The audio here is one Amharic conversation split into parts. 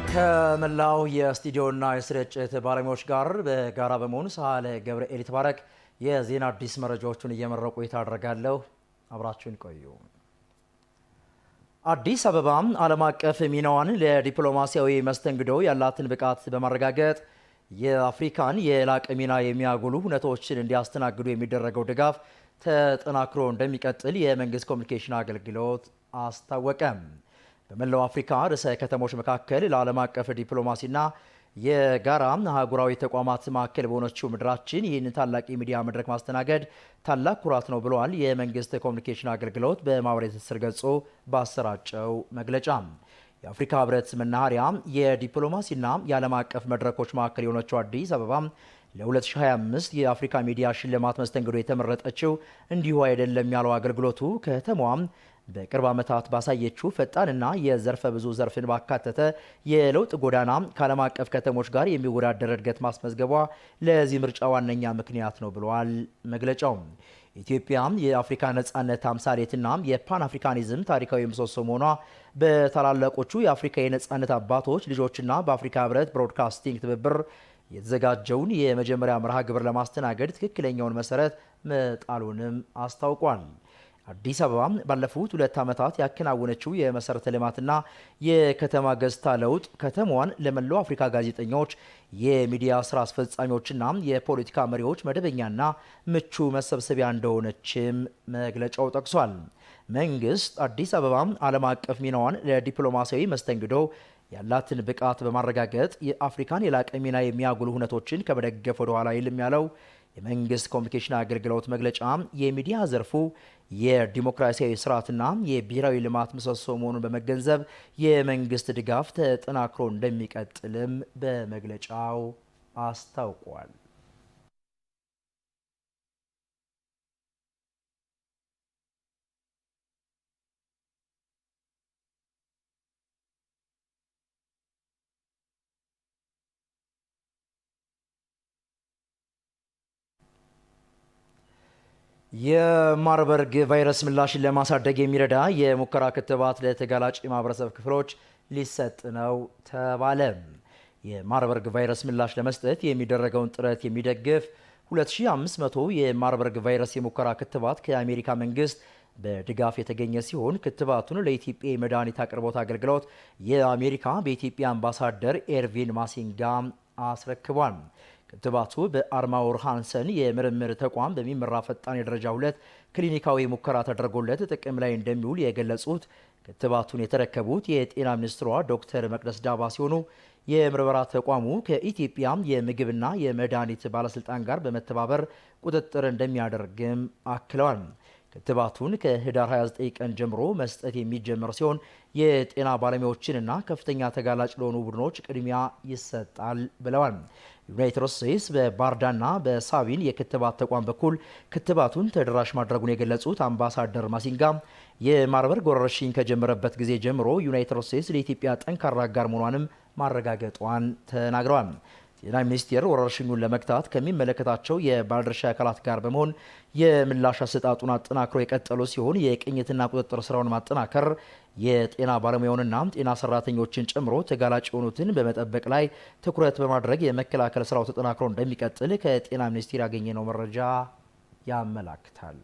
ከመላው የስቱዲዮና የስርጭት ባለሙያዎች ጋር በጋራ በመሆን ሳለ ገብርኤል ተባረክ የዜና አዲስ መረጃዎችን እየመረቁ ይታደርጋለሁ። አብራችሁን ቆዩ። አዲስ አበባ ዓለም አቀፍ ሚናዋን ለዲፕሎማሲያዊ መስተንግዶ ያላትን ብቃት በማረጋገጥ የአፍሪካን የላቀ ሚና የሚያጎሉ ሁነቶችን እንዲያስተናግዱ የሚደረገው ድጋፍ ተጠናክሮ እንደሚቀጥል የመንግስት ኮሚኒኬሽን አገልግሎት አስታወቀ። በመላው አፍሪካ ርዕሰ ከተሞች መካከል ለዓለም አቀፍ ዲፕሎማሲና የጋራ አህጉራዊ ተቋማት ማዕከል በሆነችው ምድራችን ይህንን ታላቅ የሚዲያ መድረክ ማስተናገድ ታላቅ ኩራት ነው ብለዋል የመንግስት ኮሚኒኬሽን አገልግሎት በማህበራዊ ትስስር ገጹ ባሰራጨው መግለጫ። የአፍሪካ ህብረት መናኸሪያ የዲፕሎማሲና የዓለም አቀፍ መድረኮች ማዕከል የሆነችው አዲስ አበባ ለ2025 የአፍሪካ ሚዲያ ሽልማት መስተንግዶ የተመረጠችው እንዲሁ አይደለም ያለው አገልግሎቱ ከተማዋም በቅርብ ዓመታት ባሳየችው ፈጣንና የዘርፈ ብዙ ዘርፍን ባካተተ የለውጥ ጎዳና ከዓለም አቀፍ ከተሞች ጋር የሚወዳደር እድገት ማስመዝገቧ ለዚህ ምርጫ ዋነኛ ምክንያት ነው ብለዋል መግለጫው። ኢትዮጵያ የአፍሪካ ነጻነት አምሳሌትና የፓን አፍሪካኒዝም ታሪካዊ ምሰሶ መሆኗ በታላላቆቹ የአፍሪካ የነጻነት አባቶች ልጆችና በአፍሪካ ህብረት ብሮድካስቲንግ ትብብር የተዘጋጀውን የመጀመሪያ መርሃ ግብር ለማስተናገድ ትክክለኛውን መሰረት መጣሉንም አስታውቋል። አዲስ አበባ ባለፉት 2 ዓመታት ያከናወነችው የመሰረተ ልማትና የከተማ ገጽታ ለውጥ ከተማዋን ለመላው አፍሪካ ጋዜጠኞች፣ የሚዲያ ስራ አስፈጻሚዎችና የፖለቲካ መሪዎች መደበኛና ምቹ መሰብሰቢያ እንደሆነችም መግለጫው ጠቅሷል። መንግስት አዲስ አበባ ዓለም አቀፍ ሚናዋን ለዲፕሎማሲያዊ መስተንግዶ ያላትን ብቃት በማረጋገጥ የአፍሪካን የላቀ ሚና የሚያጉሉ ሁነቶችን ከመደገፍ ወደ ኋላ አይልም ያለው የመንግስት ኮሚኒኬሽን አገልግሎት መግለጫ የሚዲያ ዘርፉ የዲሞክራሲያዊ ስርዓትና የብሔራዊ ልማት ምሰሶ መሆኑን በመገንዘብ የመንግስት ድጋፍ ተጠናክሮ እንደሚቀጥልም በመግለጫው አስታውቋል። የማርበርግ ቫይረስ ምላሽን ለማሳደግ የሚረዳ የሙከራ ክትባት ለተጋላጭ የማህበረሰብ ክፍሎች ሊሰጥ ነው ተባለ። የማርበርግ ቫይረስ ምላሽ ለመስጠት የሚደረገውን ጥረት የሚደግፍ 2500 የማርበርግ ቫይረስ የሙከራ ክትባት ከአሜሪካ መንግስት በድጋፍ የተገኘ ሲሆን ክትባቱን ለኢትዮጵያ የመድኃኒት አቅርቦት አገልግሎት የአሜሪካ በኢትዮጵያ አምባሳደር ኤርቪን ማሲንጋ አስረክቧል። ክትባቱ በአርማውር ሃንሰን የምርምር ተቋም በሚመራ ፈጣን የደረጃ 2 ክሊኒካዊ ሙከራ ተደርጎለት ጥቅም ላይ እንደሚውል የገለጹት ክትባቱን የተረከቡት የጤና ሚኒስትሯ ዶክተር መቅደስ ዳባ ሲሆኑ የምርመራ ተቋሙ ከኢትዮጵያ የምግብና የመድኃኒት ባለስልጣን ጋር በመተባበር ቁጥጥር እንደሚያደርግም አክለዋል። ክትባቱን ከህዳር 29 ቀን ጀምሮ መስጠት የሚጀምር ሲሆን የጤና ባለሙያዎችንና ከፍተኛ ተጋላጭ ለሆኑ ቡድኖች ቅድሚያ ይሰጣል ብለዋል። ዩናይትድ ስቴትስ በባርዳና በሳቢን የክትባት ተቋም በኩል ክትባቱን ተደራሽ ማድረጉን የገለጹት አምባሳደር ማሲንጋ የማርበርግ ወረርሽኝ ከጀመረበት ጊዜ ጀምሮ ዩናይትድ ስቴትስ ለኢትዮጵያ ጠንካራ አጋር መሆኗንም ማረጋገጧን ተናግረዋል። ጤና ሚኒስቴር ወረርሽኙን ለመግታት ከሚመለከታቸው የባለድርሻ አካላት ጋር በመሆን የምላሽ አሰጣጡን አጠናክሮ የቀጠሉ ሲሆን የቅኝትና ቁጥጥር ስራውን ማጠናከር የጤና ባለሙያውንና ጤና ሰራተኞችን ጨምሮ ተጋላጭ የሆኑትን በመጠበቅ ላይ ትኩረት በማድረግ የመከላከል ስራው ተጠናክሮ እንደሚቀጥል ከጤና ሚኒስቴር ያገኘነው መረጃ ያመላክታል።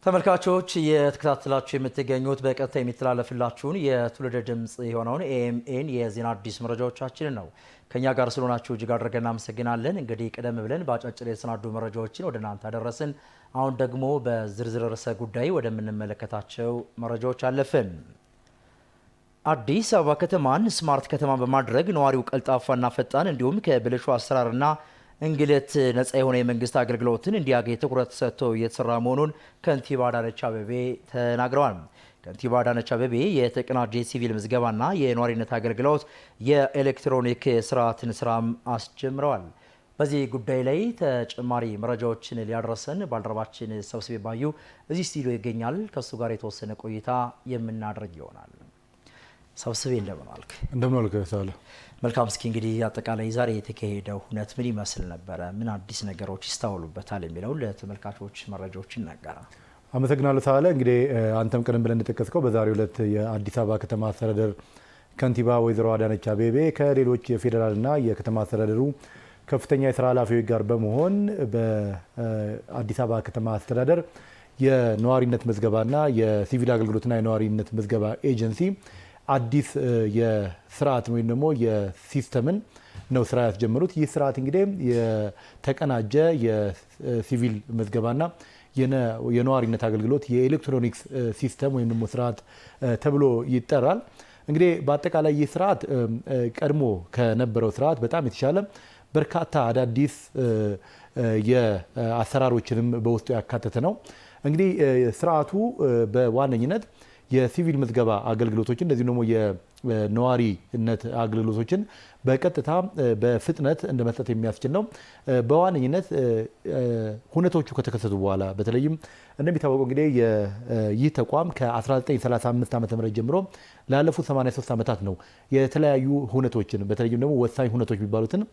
ተመልካቾች የተከታተላችሁ የምትገኙት በቀጥታ የሚተላለፍላችሁን የትውልድ ድምጽ የሆነውን ኤኤምኤን የዜና አዲስ መረጃዎቻችንን ነው። ከኛ ጋር ስለሆናችሁ እጅግ አድርገን እናመሰግናለን። እንግዲህ ቀደም ብለን በአጫጭር የተሰናዱ መረጃዎችን ወደ እናንተ አደረስን። አሁን ደግሞ በዝርዝር ርዕሰ ጉዳይ ወደምንመለከታቸው መረጃዎች አለፍን። አዲስ አበባ ከተማን ስማርት ከተማ በማድረግ ነዋሪው ቀልጣፋና ፈጣን እንዲሁም ከብልሹ አሰራርና እንግልት ነጻ የሆነ የመንግስት አገልግሎትን እንዲያገኝ ትኩረት ሰጥቶ እየተሰራ መሆኑን ከንቲባ አዳነች አቤቤ ተናግረዋል። ከንቲባ አዳነች አቤቤ የተቀናጀ የሲቪል ምዝገባና የነዋሪነት አገልግሎት የኤሌክትሮኒክ ስርዓትን ስራም አስጀምረዋል። በዚህ ጉዳይ ላይ ተጨማሪ መረጃዎችን ሊያደርሰን ባልደረባችን ሰብስቤ ባዩ እዚህ ስቱዲዮ ይገኛል። ከሱ ጋር የተወሰነ ቆይታ የምናደርግ ይሆናል። ሰብስቤ እንደምን ዋልክ? እንደምን ዋልክ ሳለ። መልካም። እስኪ እንግዲህ አጠቃላይ ዛሬ የተካሄደው ሁነት ምን ይመስል ነበረ? ምን አዲስ ነገሮች ይስተዋሉበታል የሚለው ለተመልካቾች መረጃዎችን ነገራ። አመሰግናለሁ ሳለ። እንግዲህ አንተም ቀደም ብለን እንደጠቀስከው በዛሬው ዕለት የአዲስ አበባ ከተማ አስተዳደር ከንቲባ ወይዘሮ አዳነች አቤቤ ከሌሎች የፌዴራልና የከተማ አስተዳደሩ ከፍተኛ የስራ ኃላፊዎች ጋር በመሆን በአዲስ አበባ ከተማ አስተዳደር የነዋሪነት ምዝገባና የሲቪል አገልግሎትና የነዋሪነት ምዝገባ ኤጀንሲ አዲስ የስርዓት ወይም ደግሞ የሲስተምን ነው ስራ ያስጀመሩት። ይህ ስርዓት እንግዲህ የተቀናጀ የሲቪል ምዝገባና የነዋሪነት አገልግሎት የኤሌክትሮኒክስ ሲስተም ወይም ደግሞ ስርዓት ተብሎ ይጠራል። እንግዲህ በአጠቃላይ ይህ ስርዓት ቀድሞ ከነበረው ስርዓት በጣም የተሻለ በርካታ አዳዲስ የአሰራሮችንም በውስጡ ያካተተ ነው። እንግዲህ ስርዓቱ በዋነኝነት የሲቪል ምዝገባ አገልግሎቶችን እንደዚሁ ደግሞ የነዋሪነት አገልግሎቶችን በቀጥታ በፍጥነት እንደመስጠት የሚያስችል ነው። በዋነኝነት ሁነቶቹ ከተከሰቱ በኋላ በተለይም እንደሚታወቀው እንግዲህ ይህ ተቋም ከ1935 ዓ.ም ጀምሮ ላለፉት 83 ዓመታት ነው የተለያዩ ሁነቶችን በተለይም ደግሞ ወሳኝ ሁነቶች የሚባሉትን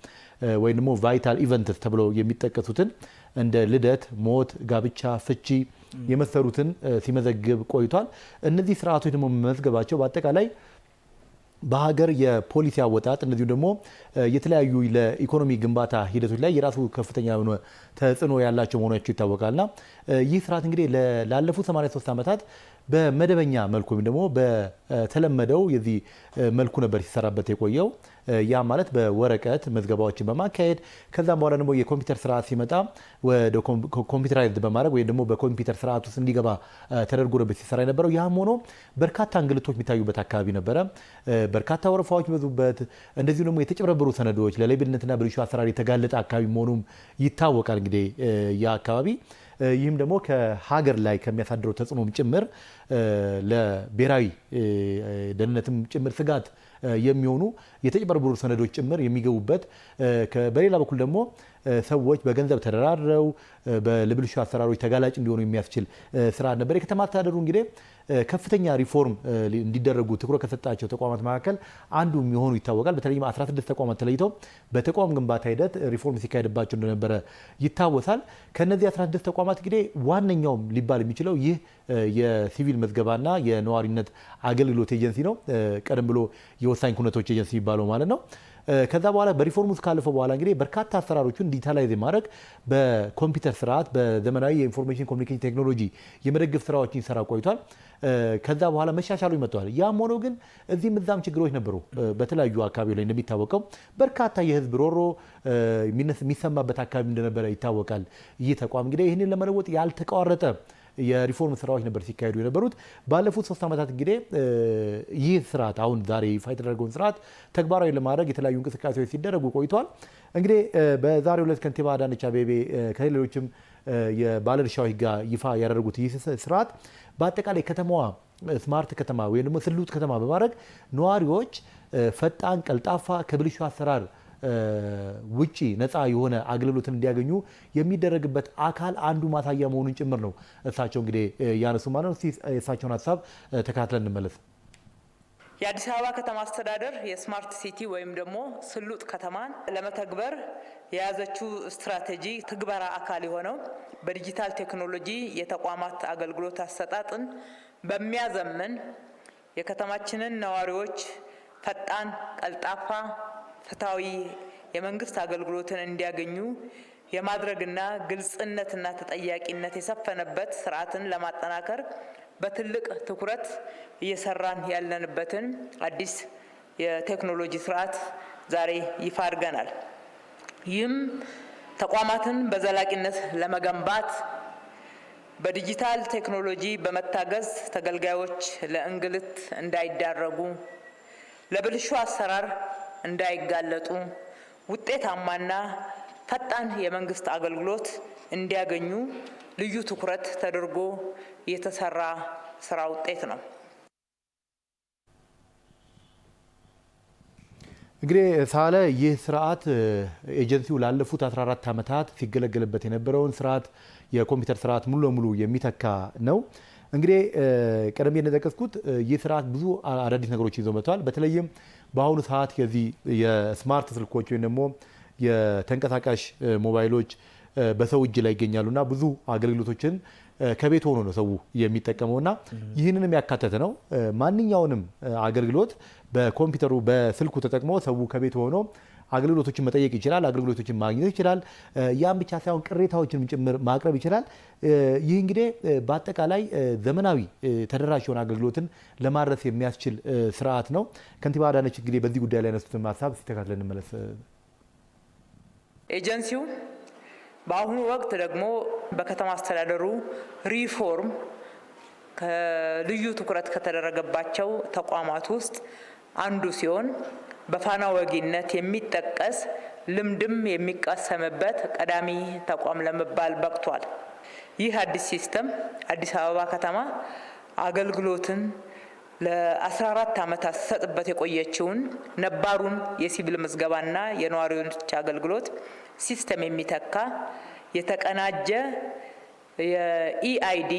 ወይም ደግሞ ቫይታል ኢቨንትስ ተብለው የሚጠቀሱትን እንደ ልደት፣ ሞት፣ ጋብቻ፣ ፍቺ የመሰሩትን ሲመዘግብ ቆይቷል። እነዚህ ስርዓቶች ደግሞ መመዝገባቸው በአጠቃላይ በሀገር የፖሊሲ አወጣጥ እንደዚሁ ደግሞ የተለያዩ ለኢኮኖሚ ግንባታ ሂደቶች ላይ የራሱ ከፍተኛ የሆነ ተጽዕኖ ያላቸው መሆናቸው ይታወቃልና ይህ ስርዓት እንግዲህ ላለፉት 83 ዓመታት በመደበኛ መልኩ ወይም ደግሞ በተለመደው የዚህ መልኩ ነበር ሲሰራበት የቆየው። ያ ማለት በወረቀት መዝገባዎችን በማካሄድ ከዛም በኋላ ደግሞ የኮምፒውተር ስርዓት ሲመጣ ወደ ኮምፒውተራይዝድ በማድረግ ወይም ደግሞ በኮምፒውተር ስርዓት ውስጥ እንዲገባ ተደርጎ ነበር ሲሰራ የነበረው። ያም ሆኖ በርካታ እንግልቶች የሚታዩበት አካባቢ ነበረ። በርካታ ወረፋዎች በዙበት፣ እንደዚሁ ደግሞ የተጨበረበሩ ሰነዶች ለሌብነትና ብልሹ አሰራር የተጋለጠ አካባቢ መሆኑም ይታወቃል። እንግዲህ ያ አካባቢ ይህም ደግሞ ከሀገር ላይ ከሚያሳድረው ተጽዕኖም ጭምር ለብሔራዊ ደህንነትም ጭምር ስጋት የሚሆኑ የተጨበረበሩ ሰነዶች ጭምር የሚገቡበት፣ በሌላ በኩል ደግሞ ሰዎች በገንዘብ ተደራድረው በብልሹ አሰራሮች ተጋላጭ እንዲሆኑ የሚያስችል ስርዓት ነበር። የከተማ አስተዳደሩ እንግዲህ ከፍተኛ ሪፎርም እንዲደረጉ ትኩረት ከሰጣቸው ተቋማት መካከል አንዱ የሚሆኑ ይታወቃል። በተለይም 16 ተቋማት ተለይተው በተቋም ግንባታ ሂደት ሪፎርም ሲካሄድባቸው እንደነበረ ይታወሳል። ከነዚህ 16 ተቋማት እንግዲህ ዋነኛውም ሊባል የሚችለው ይህ የሲቪል ምዝገባና የነዋሪነት አገልግሎት ኤጀንሲ ነው። ቀደም ብሎ የወሳኝ ኩነቶች ኤጀንሲ የሚባለው ማለት ነው። ከዛ በኋላ በሪፎርም ውስጥ ካለፈ በኋላ እንግዲህ በርካታ አሰራሮችን ዲጂታላይዝ ማድረግ በኮምፒውተር ስርዓት በዘመናዊ የኢንፎርሜሽን ኮሚኒኬሽን ቴክኖሎጂ የመደገፍ ስራዎችን ይሰራ ቆይቷል። ከዛ በኋላ መሻሻሉ ይመጣዋል። ያም ሆኖ ግን እዚህም እዛም ችግሮች ነበሩ። በተለያዩ አካባቢ ላይ እንደሚታወቀው በርካታ የህዝብ ሮሮ የሚሰማበት አካባቢ እንደነበረ ይታወቃል። ይህ ተቋም እንግዲህ ይህንን ለመለወጥ ያልተቋረጠ የሪፎርም ስራዎች ነበር ሲካሄዱ የነበሩት። ባለፉት 3 ዓመታት እንግዲህ ይህ ስርዓት አሁን ዛሬ ይፋ የተደረገውን ስርዓት ተግባራዊ ለማድረግ የተለያዩ እንቅስቃሴዎች ሲደረጉ ቆይተዋል። እንግዲህ በዛሬው ዕለት ከንቲባ አዳነች አቤቤ ከሌሎችም የባለድርሻዎች ጋር ይፋ ያደረጉት ይህ ስርዓት በአጠቃላይ ከተማዋ ስማርት ከተማ ወይም ደግሞ ስሉጥ ከተማ በማድረግ ነዋሪዎች ፈጣን፣ ቀልጣፋ ከብልሹ አሰራር ውጪ ነፃ የሆነ አገልግሎትን እንዲያገኙ የሚደረግበት አካል አንዱ ማሳያ መሆኑን ጭምር ነው እሳቸው እንግዲህ ያነሱ ማለት ነው። የእሳቸውን ሀሳብ ተከታትለን እንመለስ። የአዲስ አበባ ከተማ አስተዳደር የስማርት ሲቲ ወይም ደግሞ ስሉጥ ከተማን ለመተግበር የያዘችው ስትራቴጂ ትግበራ አካል የሆነው በዲጂታል ቴክኖሎጂ የተቋማት አገልግሎት አሰጣጥን በሚያዘምን የከተማችንን ነዋሪዎች ፈጣን፣ ቀልጣፋ፣ ፍትሃዊ የመንግስት አገልግሎትን እንዲያገኙ የማድረግና ግልጽነትና ተጠያቂነት የሰፈነበት ስርዓትን ለማጠናከር በትልቅ ትኩረት እየሰራን ያለንበትን አዲስ የቴክኖሎጂ ስርዓት ዛሬ ይፋ አድርገናል። ይህም ተቋማትን በዘላቂነት ለመገንባት በዲጂታል ቴክኖሎጂ በመታገዝ ተገልጋዮች ለእንግልት እንዳይዳረጉ፣ ለብልሹ አሰራር እንዳይጋለጡ፣ ውጤታማና ፈጣን የመንግስት አገልግሎት እንዲያገኙ ልዩ ትኩረት ተደርጎ የተሰራ ስራ ውጤት ነው። እንግዲህ ሳለ ይህ ስርዓት ኤጀንሲው ላለፉት 14 ዓመታት ሲገለገልበት የነበረውን ስርዓት የኮምፒውተር ስርዓት ሙሉ ለሙሉ የሚተካ ነው። እንግዲህ ቀደም እንደጠቀስኩት ይህ ስርዓት ብዙ አዳዲስ ነገሮች ይዞ መጥቷል። በተለይም በአሁኑ ሰዓት የዚህ የስማርት ስልኮች ወይም ደግሞ የተንቀሳቃሽ ሞባይሎች በሰው እጅ ላይ ይገኛሉና ብዙ አገልግሎቶችን ከቤት ሆኖ ነው ሰው የሚጠቀመውና ይህንንም ያካተተ ነው። ማንኛውንም አገልግሎት በኮምፒውተሩ በስልኩ ተጠቅሞ ሰው ከቤት ሆኖ አገልግሎቶችን መጠየቅ ይችላል፣ አገልግሎቶችን ማግኘት ይችላል። ያን ብቻ ሳይሆን ቅሬታዎችን ጭምር ማቅረብ ይችላል። ይህ እንግዲህ በአጠቃላይ ዘመናዊ ተደራሽ የሆነ አገልግሎትን ለማድረስ የሚያስችል ስርዓት ነው። ከንቲባ አዳነች እንግዲህ በዚህ ጉዳይ ላይ ያነሱትን ሀሳብ ሲተካትለን እንመለስ። ኤጀንሲው በአሁኑ ወቅት ደግሞ በከተማ አስተዳደሩ ሪፎርም ከልዩ ትኩረት ከተደረገባቸው ተቋማት ውስጥ አንዱ ሲሆን በፋና ወጊነት የሚጠቀስ ልምድም የሚቀሰምበት ቀዳሚ ተቋም ለመባል በቅቷል። ይህ አዲስ ሲስተም አዲስ አበባ ከተማ አገልግሎትን ለ14 ዓመታት ሰጥበት የቆየችውን ነባሩን የሲቪል ምዝገባና የነዋሪዎች አገልግሎት ሲስተም የሚተካ የተቀናጀ የኢአይዲ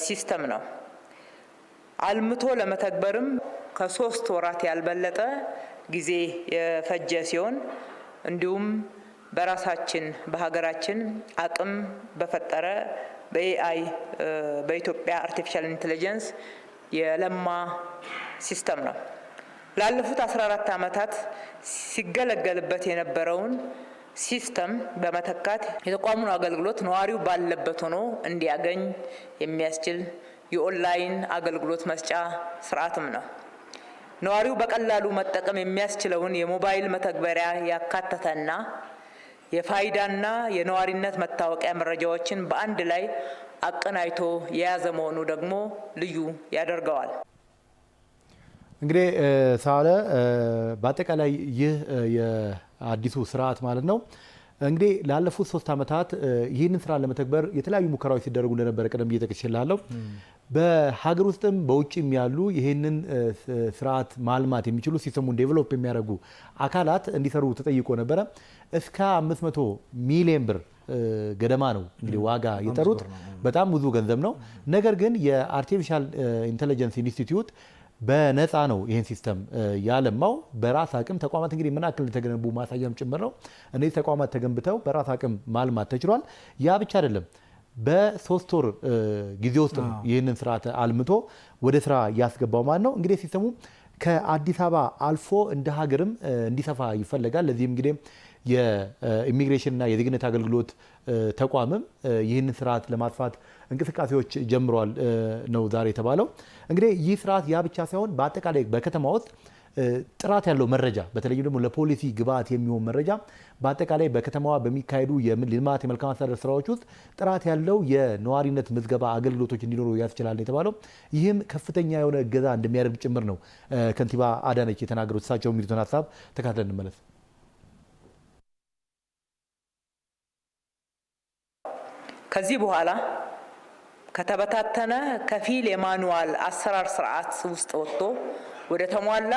ሲስተም ነው። አልምቶ ለመተግበርም ከ3 ወራት ያልበለጠ ጊዜ የፈጀ ሲሆን እንዲሁም በራሳችን በሀገራችን አቅም በፈጠረ በኤአይ በኢትዮጵያ አርቲፊሻል ኢንተለጀንስ የለማ ሲስተም ነው። ላለፉት 14 ዓመታት ሲገለገልበት የነበረውን ሲስተም በመተካት የተቋሙን አገልግሎት ነዋሪው ባለበት ሆኖ እንዲያገኝ የሚያስችል የኦንላይን አገልግሎት መስጫ ስርዓትም ነው። ነዋሪው በቀላሉ መጠቀም የሚያስችለውን የሞባይል መተግበሪያ ያካተተና የፋይዳና የነዋሪነት መታወቂያ መረጃዎችን በአንድ ላይ አቀናጅቶ የያዘ መሆኑ ደግሞ ልዩ ያደርገዋል። እንግዲህ ሳለ በአጠቃላይ ይህ የአዲሱ ስርዓት ማለት ነው እንግዲህ ላለፉት 3 ዓመታት ይህንን ስራ ለመተግበር የተለያዩ ሙከራዎች ሲደረጉ እንደነበረ ቀደም ብዬ ጠቅሼላለሁ። በሀገር ውስጥም በውጭም ያሉ ይህንን ስርዓት ማልማት የሚችሉ ሲስተሙን ዴቨሎፕ የሚያደርጉ አካላት እንዲሰሩ ተጠይቆ ነበረ። እስከ 500 ሚሊዮን ብር ገደማ ነው እንግዲህ ዋጋ የጠሩት። በጣም ብዙ ገንዘብ ነው። ነገር ግን የአርቲፊሻል ኢንተለጀንስ ኢንስቲትዩት በነፃ ነው ይህን ሲስተም ያለማው። በራስ አቅም ተቋማት እንግዲህ ምን ያክል ተገነቡ ማሳያም ጭምር ነው። እነዚህ ተቋማት ተገንብተው በራስ አቅም ማልማት ተችሏል። ያ ብቻ አይደለም። በ3 ወር ጊዜ ውስጥ ይህንን ስርዓት አልምቶ ወደ ስራ ያስገባው ማለት ነው። እንግዲህ ሲስተሙ ከአዲስ አበባ አልፎ እንደ ሀገርም እንዲሰፋ ይፈለጋል። ለዚህም እንግዲህ የኢሚግሬሽንና የዜግነት አገልግሎት ተቋምም ይህንን ስርዓት ለማስፋት እንቅስቃሴዎች ጀምረዋል ነው ዛሬ የተባለው። እንግዲህ ይህ ስርዓት ያ ብቻ ሳይሆን በአጠቃላይ በከተማ ውስጥ ጥራት ያለው መረጃ በተለይም ደግሞ ለፖሊሲ ግብዓት የሚሆን መረጃ በአጠቃላይ በከተማዋ በሚካሄዱ የልማት የመልካም አስተዳደር ስራዎች ውስጥ ጥራት ያለው የነዋሪነት ምዝገባ አገልግሎቶች እንዲኖሩ ያስችላል የተባለው። ይህም ከፍተኛ የሆነ እገዛ እንደሚያደርግ ጭምር ነው ከንቲባ አዳነች የተናገሩት። እሳቸው የሚሉትን ሀሳብ ተካትለን እንመለስ። ከዚህ በኋላ ከተበታተነ ከፊል የማኑዋል አሰራር ስርዓት ውስጥ ወጥቶ ወደ ተሟላ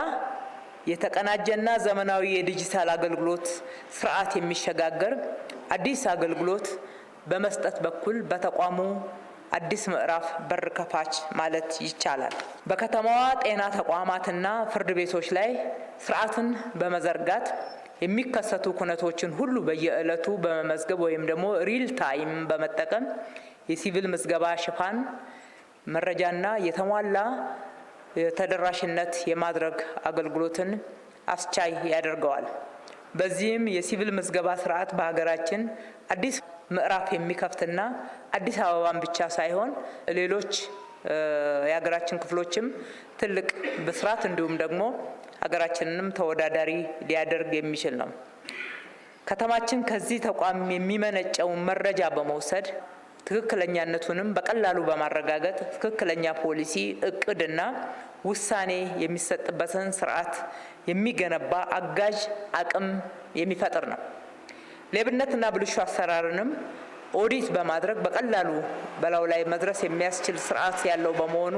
የተቀናጀና ዘመናዊ የዲጂታል አገልግሎት ስርዓት የሚሸጋገር አዲስ አገልግሎት በመስጠት በኩል በተቋሙ አዲስ ምዕራፍ በር ከፋች ማለት ይቻላል። በከተማዋ ጤና ተቋማትና ፍርድ ቤቶች ላይ ስርዓትን በመዘርጋት የሚከሰቱ ኩነቶችን ሁሉ በየዕለቱ በመመዝገብ ወይም ደግሞ ሪል ታይም በመጠቀም የሲቪል ምዝገባ ሽፋን መረጃና የተሟላ ተደራሽነት የማድረግ አገልግሎትን አስቻይ ያደርገዋል። በዚህም የሲቪል ምዝገባ ስርዓት በሀገራችን አዲስ ምዕራፍ የሚከፍትና አዲስ አበባን ብቻ ሳይሆን ሌሎች የሀገራችን ክፍሎችም ትልቅ ብስራት እንዲሁም ደግሞ ሀገራችንንም ተወዳዳሪ ሊያደርግ የሚችል ነው። ከተማችን ከዚህ ተቋም የሚመነጨውን መረጃ በመውሰድ ትክክለኛነቱንም በቀላሉ በማረጋገጥ ትክክለኛ ፖሊሲ እቅድና ውሳኔ የሚሰጥበትን ስርዓት የሚገነባ አጋዥ አቅም የሚፈጥር ነው። ሌብነትና ብልሹ አሰራርንም ኦዲት በማድረግ በቀላሉ በላዩ ላይ መድረስ የሚያስችል ስርዓት ያለው በመሆኑ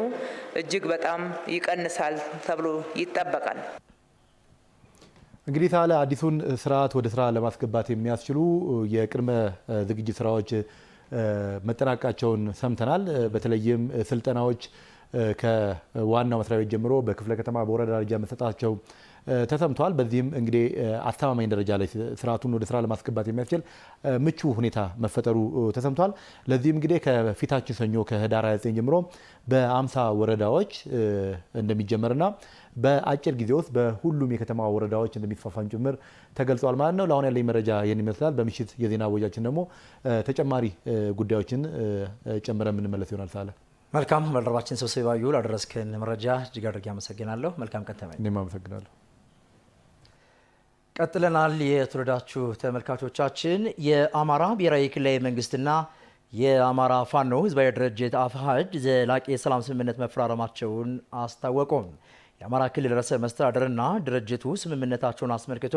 እጅግ በጣም ይቀንሳል ተብሎ ይጠበቃል። እንግዲህ ታለ አዲሱን ስርዓት ወደ ስራ ለማስገባት የሚያስችሉ የቅድመ ዝግጅት ስራዎች መጠናቀቃቸውን ሰምተናል። በተለይም ስልጠናዎች ከዋናው መስሪያ ቤት ጀምሮ በክፍለ ከተማ በወረዳ ደረጃ መሰጣቸው ተሰምቷል። በዚህም እንግዲህ አስተማማኝ ደረጃ ላይ ስርዓቱን ወደ ስራ ለማስገባት የሚያስችል ምቹ ሁኔታ መፈጠሩ ተሰምቷል። ለዚህም እንግዲህ ከፊታችን ሰኞ ከህዳር 29 ጀምሮ በ50 ወረዳዎች እንደሚጀመርና በአጭር ጊዜ ውስጥ በሁሉም የከተማ ወረዳዎች እንደሚፋፋም ጭምር ተገልጿል ማለት ነው። ለአሁን ያለኝ መረጃ ይህን ይመስላል። በምሽት የዜና ወጃችን ደግሞ ተጨማሪ ጉዳዮችን ጨምረን የምንመለስ ይሆናል። ሳለ መልካም ባልደረባችን ሰብስቤ ባዩ ላደረስከን መረጃ እጅግ አድርጌ አመሰግናለሁ። መልካም ቀን ተመኘ። እኔም አመሰግናለሁ። ቀጥለናል። የተወደዳችሁ ተመልካቾቻችን የአማራ ብሔራዊ ክልላዊ መንግስትና የአማራ ፋኖ ህዝባዊ ድርጅት አፋሕድ ዘላቂ የሰላም ስምምነት መፈራረማቸውን አስታወቁም። የአማራ ክልል ርዕሰ መስተዳድርና ድርጅቱ ስምምነታቸውን አስመልክቶ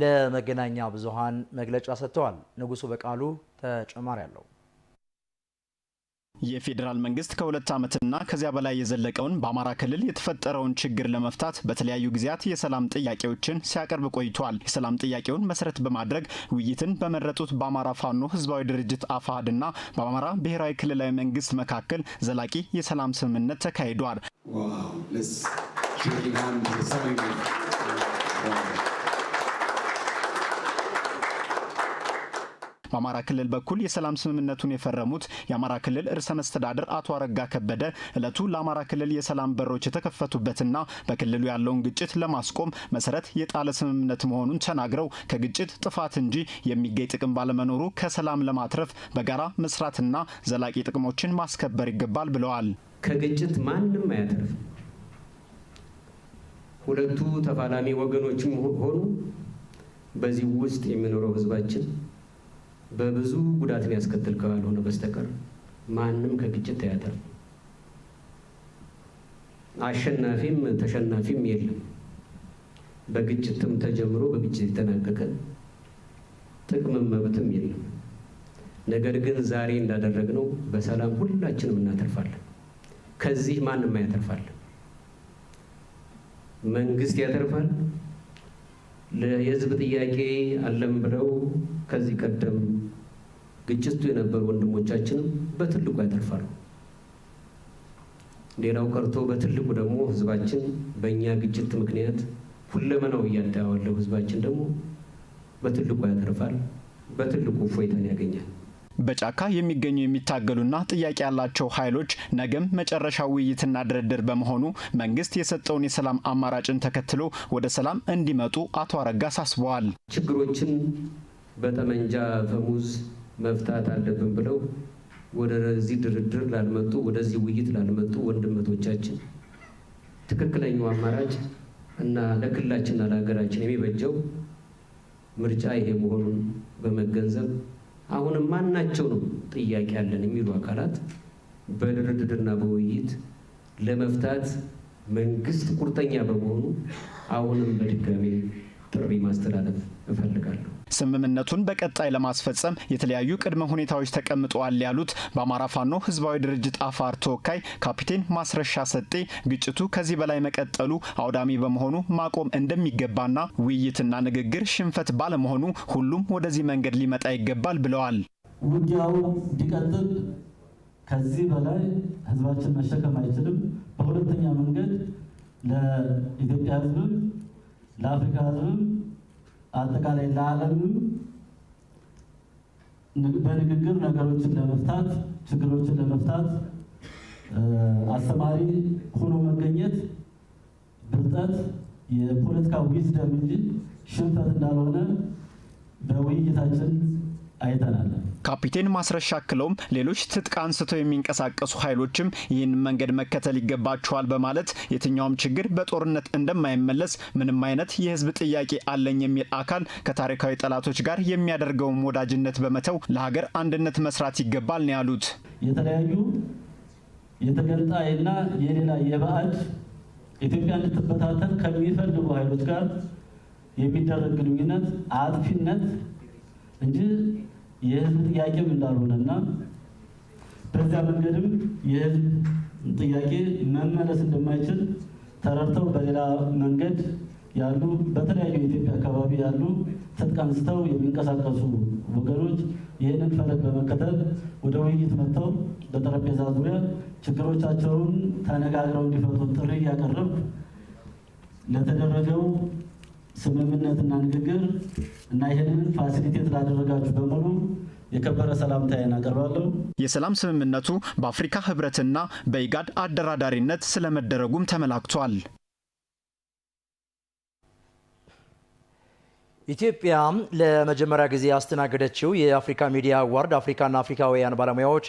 ለመገናኛ ብዙሃን መግለጫ ሰጥተዋል። ንጉሱ በቃሉ ተጨማሪ አለው። የፌዴራል መንግስት ከ2 ዓመትና ከዚያ በላይ የዘለቀውን በአማራ ክልል የተፈጠረውን ችግር ለመፍታት በተለያዩ ጊዜያት የሰላም ጥያቄዎችን ሲያቀርብ ቆይቷል። የሰላም ጥያቄውን መሰረት በማድረግ ውይይትን በመረጡት በአማራ ፋኖ ህዝባዊ ድርጅት አፋሕድና በአማራ ብሔራዊ ክልላዊ መንግስት መካከል ዘላቂ የሰላም ስምምነት ተካሂዷል። በአማራ ክልል በኩል የሰላም ስምምነቱን የፈረሙት የአማራ ክልል ርዕሰ መስተዳድር አቶ አረጋ ከበደ ዕለቱ ለአማራ ክልል የሰላም በሮች የተከፈቱበትና በክልሉ ያለውን ግጭት ለማስቆም መሰረት የጣለ ስምምነት መሆኑን ተናግረው ከግጭት ጥፋት እንጂ የሚገኝ ጥቅም ባለመኖሩ ከሰላም ለማትረፍ በጋራ መስራትና ዘላቂ ጥቅሞችን ማስከበር ይገባል ብለዋል። ከግጭት ማንም አያተርፍ። ሁለቱ ተፋላሚ ወገኖችም ሆኑ በዚህ ውስጥ የሚኖረው ህዝባችን በብዙ ጉዳት ሊያስከትል ካልሆነ በስተቀር ማንም ከግጭት አያተርፍ። አሸናፊም ተሸናፊም የለም። በግጭትም ተጀምሮ በግጭት የተጠናቀቀ ጥቅምም መብትም የለም። ነገር ግን ዛሬ እንዳደረግነው በሰላም ሁላችንም እናተርፋለን። ከዚህ ማንም አያተርፋል። መንግስት ያተርፋል። ለህዝብ ጥያቄ አለም ብለው ከዚህ ቀደም ግጭቱ የነበሩ ወንድሞቻችንም በትልቁ ያተርፋሉ። ሌላው ቀርቶ በትልቁ ደግሞ ህዝባችን በእኛ ግጭት ምክንያት ሁለመናው እያዳዋለው ህዝባችን ደግሞ በትልቁ ያተርፋል። በትልቁ እፎይታን ያገኛል። በጫካ የሚገኙ የሚታገሉና ጥያቄ ያላቸው ኃይሎች ነገም መጨረሻው ውይይትና ድርድር በመሆኑ መንግስት የሰጠውን የሰላም አማራጭን ተከትሎ ወደ ሰላም እንዲመጡ አቶ አረጋ አሳስበዋል። ችግሮችን በጠመንጃ ፈሙዝ መፍታት አለብን ብለው ወደዚህ ድርድር ላልመጡ፣ ወደዚህ ውይይት ላልመጡ ወንድሞቻችን ትክክለኛው አማራጭ እና ለክልላችንና ለሀገራችን የሚበጀው ምርጫ ይሄ መሆኑን በመገንዘብ አሁንም ማናቸው ነው ጥያቄ ያለን የሚሉ አካላት በድርድርና በውይይት ለመፍታት መንግስት ቁርጠኛ በመሆኑ አሁንም በድጋሚ ጥሪ ማስተላለፍ እፈልጋለሁ። ስምምነቱን በቀጣይ ለማስፈጸም የተለያዩ ቅድመ ሁኔታዎች ተቀምጠዋል ያሉት በአማራ ፋኖ ህዝባዊ ድርጅት አፋር ተወካይ ካፒቴን ማስረሻ ሰጤ ግጭቱ ከዚህ በላይ መቀጠሉ አውዳሚ በመሆኑ ማቆም እንደሚገባና ውይይትና ንግግር ሽንፈት ባለመሆኑ ሁሉም ወደዚህ መንገድ ሊመጣ ይገባል ብለዋል። ውጊያው እንዲቀጥል ከዚህ በላይ ህዝባችን መሸከም አይችልም። በሁለተኛ መንገድ ለኢትዮጵያ ህዝብም ለአፍሪካ ህዝብም አጠቃላይ ለዓለምም በንግግር ነገሮችን ለመፍታት ችግሮችን ለመፍታት አስተማሪ ሆኖ መገኘት ብልጠት የፖለቲካ ዊዝደም እንጂ ሽንፈት እንዳልሆነ በውይይታችን አይተናል። ካፒቴን ማስረሻ አክለውም ሌሎች ትጥቅ አንስተው የሚንቀሳቀሱ ኃይሎችም ይህን መንገድ መከተል ይገባቸዋል በማለት የትኛውም ችግር በጦርነት እንደማይመለስ ምንም አይነት የህዝብ ጥያቄ አለኝ የሚል አካል ከታሪካዊ ጠላቶች ጋር የሚያደርገውን ወዳጅነት በመተው ለሀገር አንድነት መስራት ይገባል ነው ያሉት። የተለያዩ የተገንጣይና የሌላ የባዕድ ኢትዮጵያ እንድትበታተን ከሚፈልጉ ኃይሎች ጋር የሚደረግ ግንኙነት አጥፊነት እንጂ የህዝብ ጥያቄም እንዳልሆነና በዛ መንገድም የህዝብ ጥያቄ መመለስ እንደማይችል ተረድተው በሌላ መንገድ ያሉ በተለያዩ የኢትዮጵያ አካባቢ ያሉ ትጥቅ አንስተው የሚንቀሳቀሱ ወገኖች ይህንን ፈለግ በመከተል ወደ ውይይት መጥተው በጠረጴዛ ዙሪያ ችግሮቻቸውን ተነጋግረው እንዲፈቱ ጥሪ እያቀረብኩ ለተደረገው ስምምነትና ንግግር እና ይህንን ፋሲሊቴት ላደረጋችሁ በሙሉ የከበረ ሰላምታዬን አቀርባለሁ። የሰላም ስምምነቱ በአፍሪካ ህብረትና በኢጋድ አደራዳሪነት ስለመደረጉም ተመላክቷል። ኢትዮጵያ ለመጀመሪያ ጊዜ ያስተናገደችው የአፍሪካ ሚዲያ አዋርድ አፍሪካና አፍሪካውያን ባለሙያዎች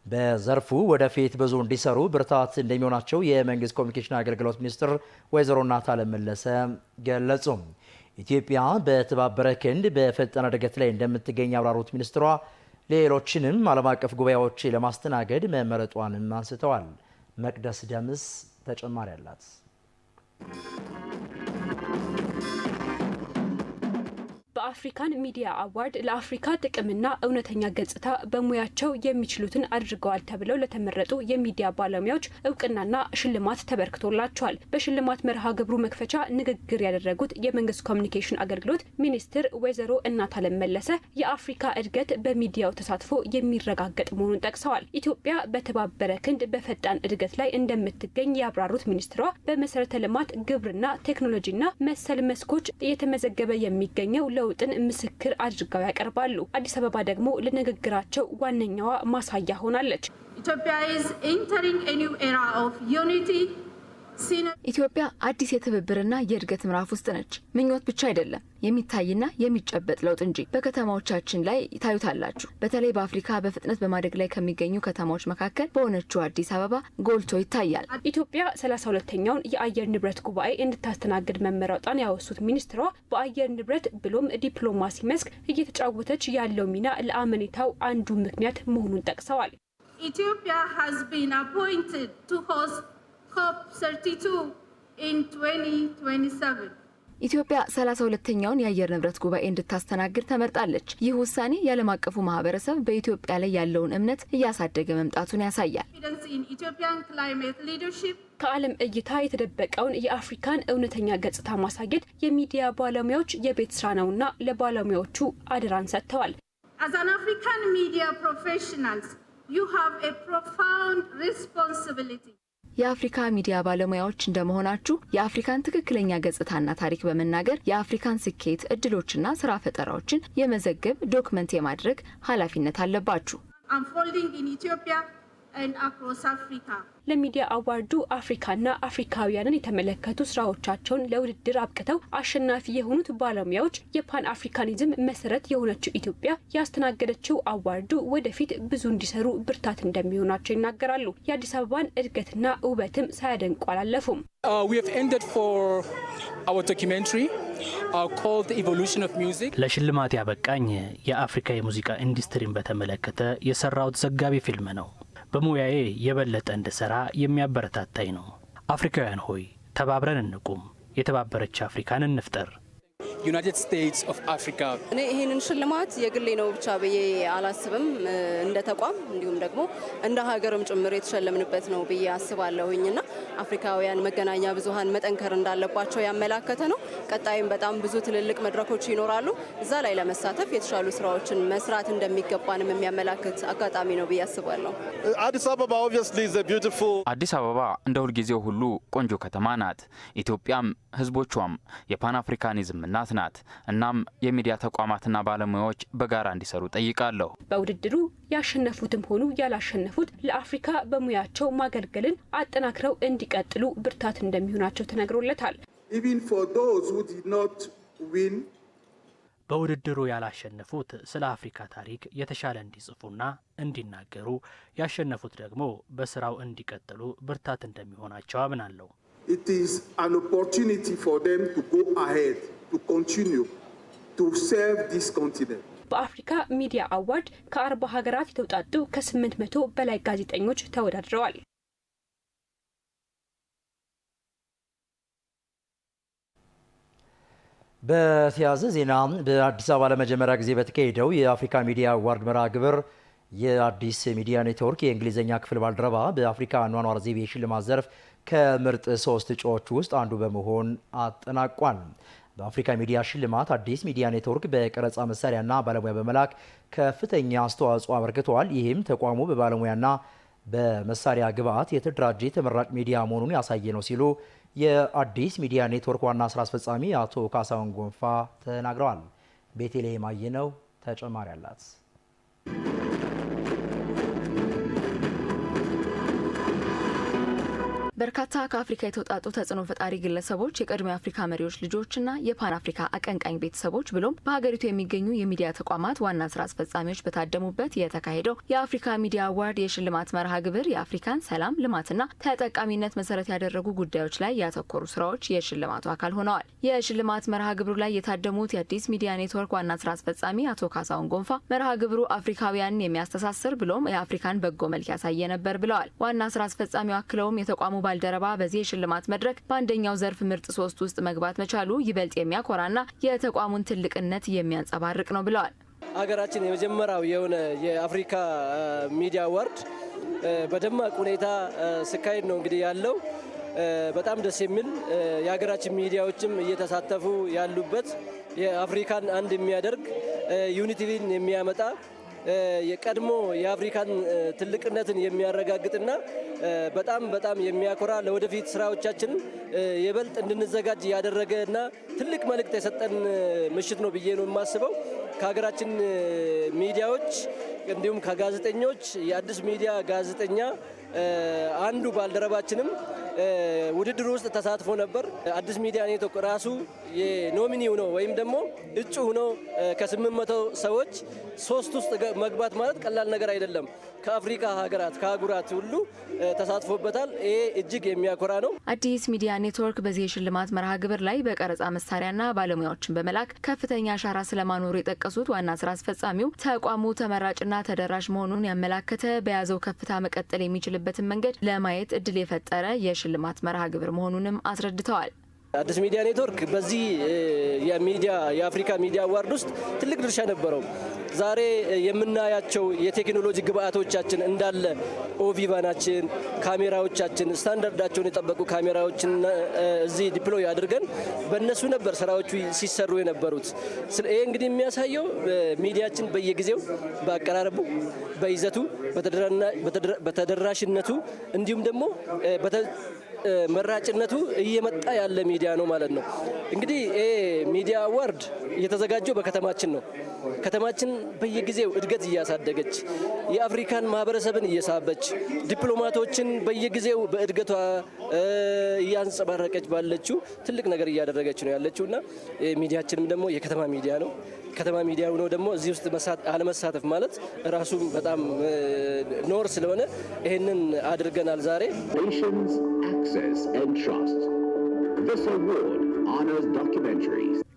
በዘርፉ ወደፊት ብዙ እንዲሰሩ ብርታት እንደሚሆናቸው የመንግስት ኮሚኒኬሽን አገልግሎት ሚኒስትር ወይዘሮ እናታለም መለሰ ገለጹ። ኢትዮጵያ በተባበረ ክንድ በፈጠነ እድገት ላይ እንደምትገኝ ያብራሩት ሚኒስትሯ ሌሎችንም ዓለም አቀፍ ጉባኤዎች ለማስተናገድ መመረጧንም አንስተዋል። መቅደስ ደምስ ተጨማሪ አላት። በአፍሪካን ሚዲያ አዋርድ ለአፍሪካ ጥቅምና እውነተኛ ገጽታ በሙያቸው የሚችሉትን አድርገዋል ተብለው ለተመረጡ የሚዲያ ባለሙያዎች እውቅናና ሽልማት ተበርክቶላቸዋል። በሽልማት መርሃ ግብሩ መክፈቻ ንግግር ያደረጉት የመንግስት ኮሚኒኬሽን አገልግሎት ሚኒስትር ወይዘሮ እናታለም መለሰ የአፍሪካ እድገት በሚዲያው ተሳትፎ የሚረጋገጥ መሆኑን ጠቅሰዋል። ኢትዮጵያ በተባበረ ክንድ በፈጣን እድገት ላይ እንደምትገኝ ያብራሩት ሚኒስትሯ በመሰረተ ልማት፣ ግብርና፣ ቴክኖሎጂና መሰል መስኮች እየተመዘገበ የሚገኘው ለውጥን ምስክር አድርገው ያቀርባሉ። አዲስ አበባ ደግሞ ለንግግራቸው ዋነኛዋ ማሳያ ሆናለች። ኢትዮጵያ አዲስ የትብብርና የእድገት ምዕራፍ ውስጥ ነች። ምኞት ብቻ አይደለም፣ የሚታይና የሚጨበጥ ለውጥ እንጂ። በከተማዎቻችን ላይ ታዩታላችሁ። በተለይ በአፍሪካ በፍጥነት በማደግ ላይ ከሚገኙ ከተማዎች መካከል በሆነችው አዲስ አበባ ጎልቶ ይታያል። ኢትዮጵያ 32ኛውን የአየር ንብረት ጉባኤ እንድታስተናግድ መመረጧን ያወሱት ሚኒስትሯ በአየር ንብረት ብሎም ዲፕሎማሲ መስክ እየተጫወተች ያለው ሚና ለአመኔታው አንዱ ምክንያት መሆኑን ጠቅሰዋል። ኢትዮጵያ has been appointed to host COP32 in 2027. ኢትዮጵያ 32ኛውን የአየር ንብረት ጉባኤ እንድታስተናግድ ተመርጣለች። ይህ ውሳኔ የዓለም አቀፉ ማህበረሰብ በኢትዮጵያ ላይ ያለውን እምነት እያሳደገ መምጣቱን ያሳያል። ከዓለም እይታ የተደበቀውን የአፍሪካን እውነተኛ ገጽታ ማሳየት የሚዲያ ባለሙያዎች የቤት ስራ ነውና ለባለሙያዎቹ አደራን ሰጥተዋል። As an African media professionals, you have a profound responsibility. የአፍሪካ ሚዲያ ባለሙያዎች እንደመሆናችሁ የአፍሪካን ትክክለኛ ገጽታና ታሪክ በመናገር የአፍሪካን ስኬት፣ እድሎችና ስራ ፈጠራዎችን የመዘገብ ዶክመንት የማድረግ ኃላፊነት አለባችሁ። Unfolding in Ethiopia and across Africa. ለሚዲያ አዋርዱ አፍሪካና አፍሪካውያንን የተመለከቱ ስራዎቻቸውን ለውድድር አብቅተው አሸናፊ የሆኑት ባለሙያዎች የፓን አፍሪካኒዝም መሰረት የሆነችው ኢትዮጵያ ያስተናገደችው አዋርዱ ወደፊት ብዙ እንዲሰሩ ብርታት እንደሚሆናቸው ይናገራሉ። የአዲስ አበባን እድገትና ውበትም ሳያደንቁ አላለፉም። We have ended for our documentary called The Evolution of Music. ለሽልማት ያበቃኝ የአፍሪካ የሙዚቃ ኢንዱስትሪን በተመለከተ የሰራሁት ዘጋቢ ፊልም ነው። በሙያዬ የበለጠ እንድሰራ የሚያበረታታኝ ነው። አፍሪካውያን ሆይ ተባብረን እንቁም፣ የተባበረች አፍሪካን እንፍጠር። United States of Africa. እኔ ይሄንን ሽልማት የግሌ ነው ብቻ ብዬ አላስብም። እንደ ተቋም እንዲሁም ደግሞ እንደ ሀገርም ጭምር የተሸለምንበት ነው ብዬ አስባለሁኝና አፍሪካውያን መገናኛ ብዙሃን መጠንከር እንዳለባቸው ያመላከተ ነው። ቀጣይም በጣም ብዙ ትልልቅ መድረኮች ይኖራሉ። እዛ ላይ ለመሳተፍ የተሻሉ ስራዎችን መስራት እንደሚገባንም የሚያመላክት አጋጣሚ ነው ብዬ አስባለሁ። አዲስ አበባ obviously is a beautiful አዲስ አበባ እንደ ሁልጊዜው ሁሉ ቆንጆ ከተማ ናት። ኢትዮጵያም ህዝቦቿም የፓን አፍሪካኒዝም እናት ናት። እናም የሚዲያ ተቋማትና ባለሙያዎች በጋራ እንዲሰሩ ጠይቃለሁ። በውድድሩ ያሸነፉትም ሆኑ ያላሸነፉት ለአፍሪካ በሙያቸው ማገልገልን አጠናክረው እንዲቀጥሉ ብርታት እንደሚሆናቸው ተነግሮለታል። Even for those who did not win, በውድድሩ ያላሸነፉት ስለ አፍሪካ ታሪክ የተሻለ እንዲጽፉና እንዲናገሩ፣ ያሸነፉት ደግሞ በስራው እንዲቀጥሉ ብርታት እንደሚሆናቸው አምናለሁ። it is an opportunity for them to go ahead, to continue to serve this continent. በአፍሪካ ሚዲያ አዋርድ ከ40 ሀገራት የተውጣጡ ከ800 በላይ ጋዜጠኞች ተወዳድረዋል። በተያያዘ ዜና በአዲስ አበባ ለመጀመሪያ ጊዜ በተካሄደው የአፍሪካ ሚዲያ አዋርድ መርሃ ግብር የአዲስ ሚዲያ ኔትወርክ የእንግሊዝኛ ክፍል ባልደረባ በአፍሪካ አኗኗር ዘይቤ ሽልማት ዘርፍ ከምርጥ 3 እጩዎች ውስጥ አንዱ በመሆን አጠናቋል። በአፍሪካ ሚዲያ ሽልማት አዲስ ሚዲያ ኔትወርክ በቀረጻ መሳሪያና ባለሙያ በመላክ ከፍተኛ አስተዋጽኦ አበርክተዋል። ይህም ተቋሙ በባለሙያና በመሳሪያ ግብዓት የተደራጀ ተመራጭ ሚዲያ መሆኑን ያሳየ ነው ሲሉ የአዲስ ሚዲያ ኔትወርክ ዋና ስራ አስፈጻሚ አቶ ካሳሁን ጎንፋ ተናግረዋል። ቤተልሔም አየነው ተጨማሪ አላት። በርካታ ከአፍሪካ የተውጣጡ ተጽዕኖ ፈጣሪ ግለሰቦች፣ የቀድሞ የአፍሪካ መሪዎች ልጆችና የፓን አፍሪካ አቀንቃኝ ቤተሰቦች ብሎም በሀገሪቱ የሚገኙ የሚዲያ ተቋማት ዋና ስራ አስፈጻሚዎች በታደሙበት የተካሄደው የአፍሪካ ሚዲያ አዋርድ የሽልማት መርሃ ግብር የአፍሪካን ሰላም፣ ልማትና ተጠቃሚነት መሰረት ያደረጉ ጉዳዮች ላይ ያተኮሩ ስራዎች የሽልማቱ አካል ሆነዋል። የሽልማት መርሃ ግብሩ ላይ የታደሙት የአዲስ ሚዲያ ኔትወርክ ዋና ስራ አስፈጻሚ አቶ ካሳሁን ጎንፋ መርሃ ግብሩ አፍሪካውያንን የሚያስተሳስር ብሎም የአፍሪካን በጎ መልክ ያሳየ ነበር ብለዋል። ዋና ስራ አስፈጻሚው አክለውም የተቋሙ ባልደረባ በዚህ የሽልማት መድረክ በአንደኛው ዘርፍ ምርጥ 3 ውስጥ መግባት መቻሉ ይበልጥ የሚያኮራና የተቋሙን ትልቅነት የሚያንጸባርቅ ነው ብለዋል። ሀገራችን የመጀመሪያው የሆነ የአፍሪካ ሚዲያ አዋርድ በደማቅ ሁኔታ ሲካሄድ ነው እንግዲህ ያለው። በጣም ደስ የሚል የሀገራችን ሚዲያዎችም እየተሳተፉ ያሉበት የአፍሪካን አንድ የሚያደርግ ዩኒቲን የሚያመጣ የቀድሞ የአፍሪካን ትልቅነትን የሚያረጋግጥና በጣም የሚያኮራ ለወደፊት ስራዎቻችን የበልጥ እንድንዘጋጅ ያደረገና ትልቅ መልእክት የሰጠን ምሽት ነው ብዬ ነው የማስበው። ከሀገራችን ሚዲያዎች እንዲሁም ከጋዜጠኞች የአዲስ ሚዲያ ጋዜጠኛ አንዱ ባልደረባችንም ውድድር ውስጥ ተሳትፎ ነበር። አዲስ ሚዲያ ኔትወርክ ራሱ የኖሚኒው ነው ወይም ደግሞ እጩ ሆኖ ከ800 ሰዎች 3 ውስጥ መግባት ማለት ቀላል ነገር አይደለም። ከአፍሪካ ሀገራት ከአህጉራት ሁሉ ተሳትፎበታል። ይሄ እጅግ የሚያኮራ ነው። አዲስ ሚዲያ ኔትወርክ በዚህ የሽልማት መርሃ ግብር ላይ በቀረጻ መሳሪያና ባለሙያዎችን በመላክ ከፍተኛ አሻራ ስለማኖሩ የጠቀሱት ዋና ስራ አስፈጻሚው ተቋሙ ተመራጭና ተደራሽ መሆኑን ያመላከተ በያዘው ከፍታ መቀጠል የሚችልበትን መንገድ ለማየት እድል የፈጠረ የሽልማት መርሃ ግብር መሆኑንም አስረድተዋል። አዲስ ሚዲያ ኔትወርክ በዚህ የአፍሪካ ሚዲያ አዋርድ ውስጥ ትልቅ ድርሻ ነበረው። ዛሬ የምናያቸው የቴክኖሎጂ ግብአቶቻችን እንዳለ ኦቪቫናችን፣ ካሜራዎቻችን ስታንዳርዳቸውን የጠበቁ ካሜራዎችን እዚህ ዲፕሎይ አድርገን በእነሱ ነበር ስራዎቹ ሲሰሩ የነበሩት። ይሄ እንግዲህ የሚያሳየው ሚዲያችን በየጊዜው በአቀራረቡ፣ በይዘቱ፣ በተደራሽነቱ እንዲሁም ደግሞ መራጭነቱ እየመጣ ያለ ሚዲያ ነው ማለት ነው። እንግዲህ ሚዲያ አዋርድ እየተዘጋጀው በከተማችን ነው። ከተማችን በየጊዜው እድገት እያሳደገች የአፍሪካን ማህበረሰብን እየሳበች ዲፕሎማቶችን በየጊዜው በእድገቷ እያንጸባረቀች ባለችው ትልቅ ነገር እያደረገች ነው ያለችውና ሚዲያችንም ደግሞ የከተማ ሚዲያ ነው። ከተማ ሚዲያ ሆኖ ደግሞ እዚህ ውስጥ አለመሳተፍ ማለት ራሱ በጣም ኖር ስለሆነ ይሄንን አድርገናል ዛሬ።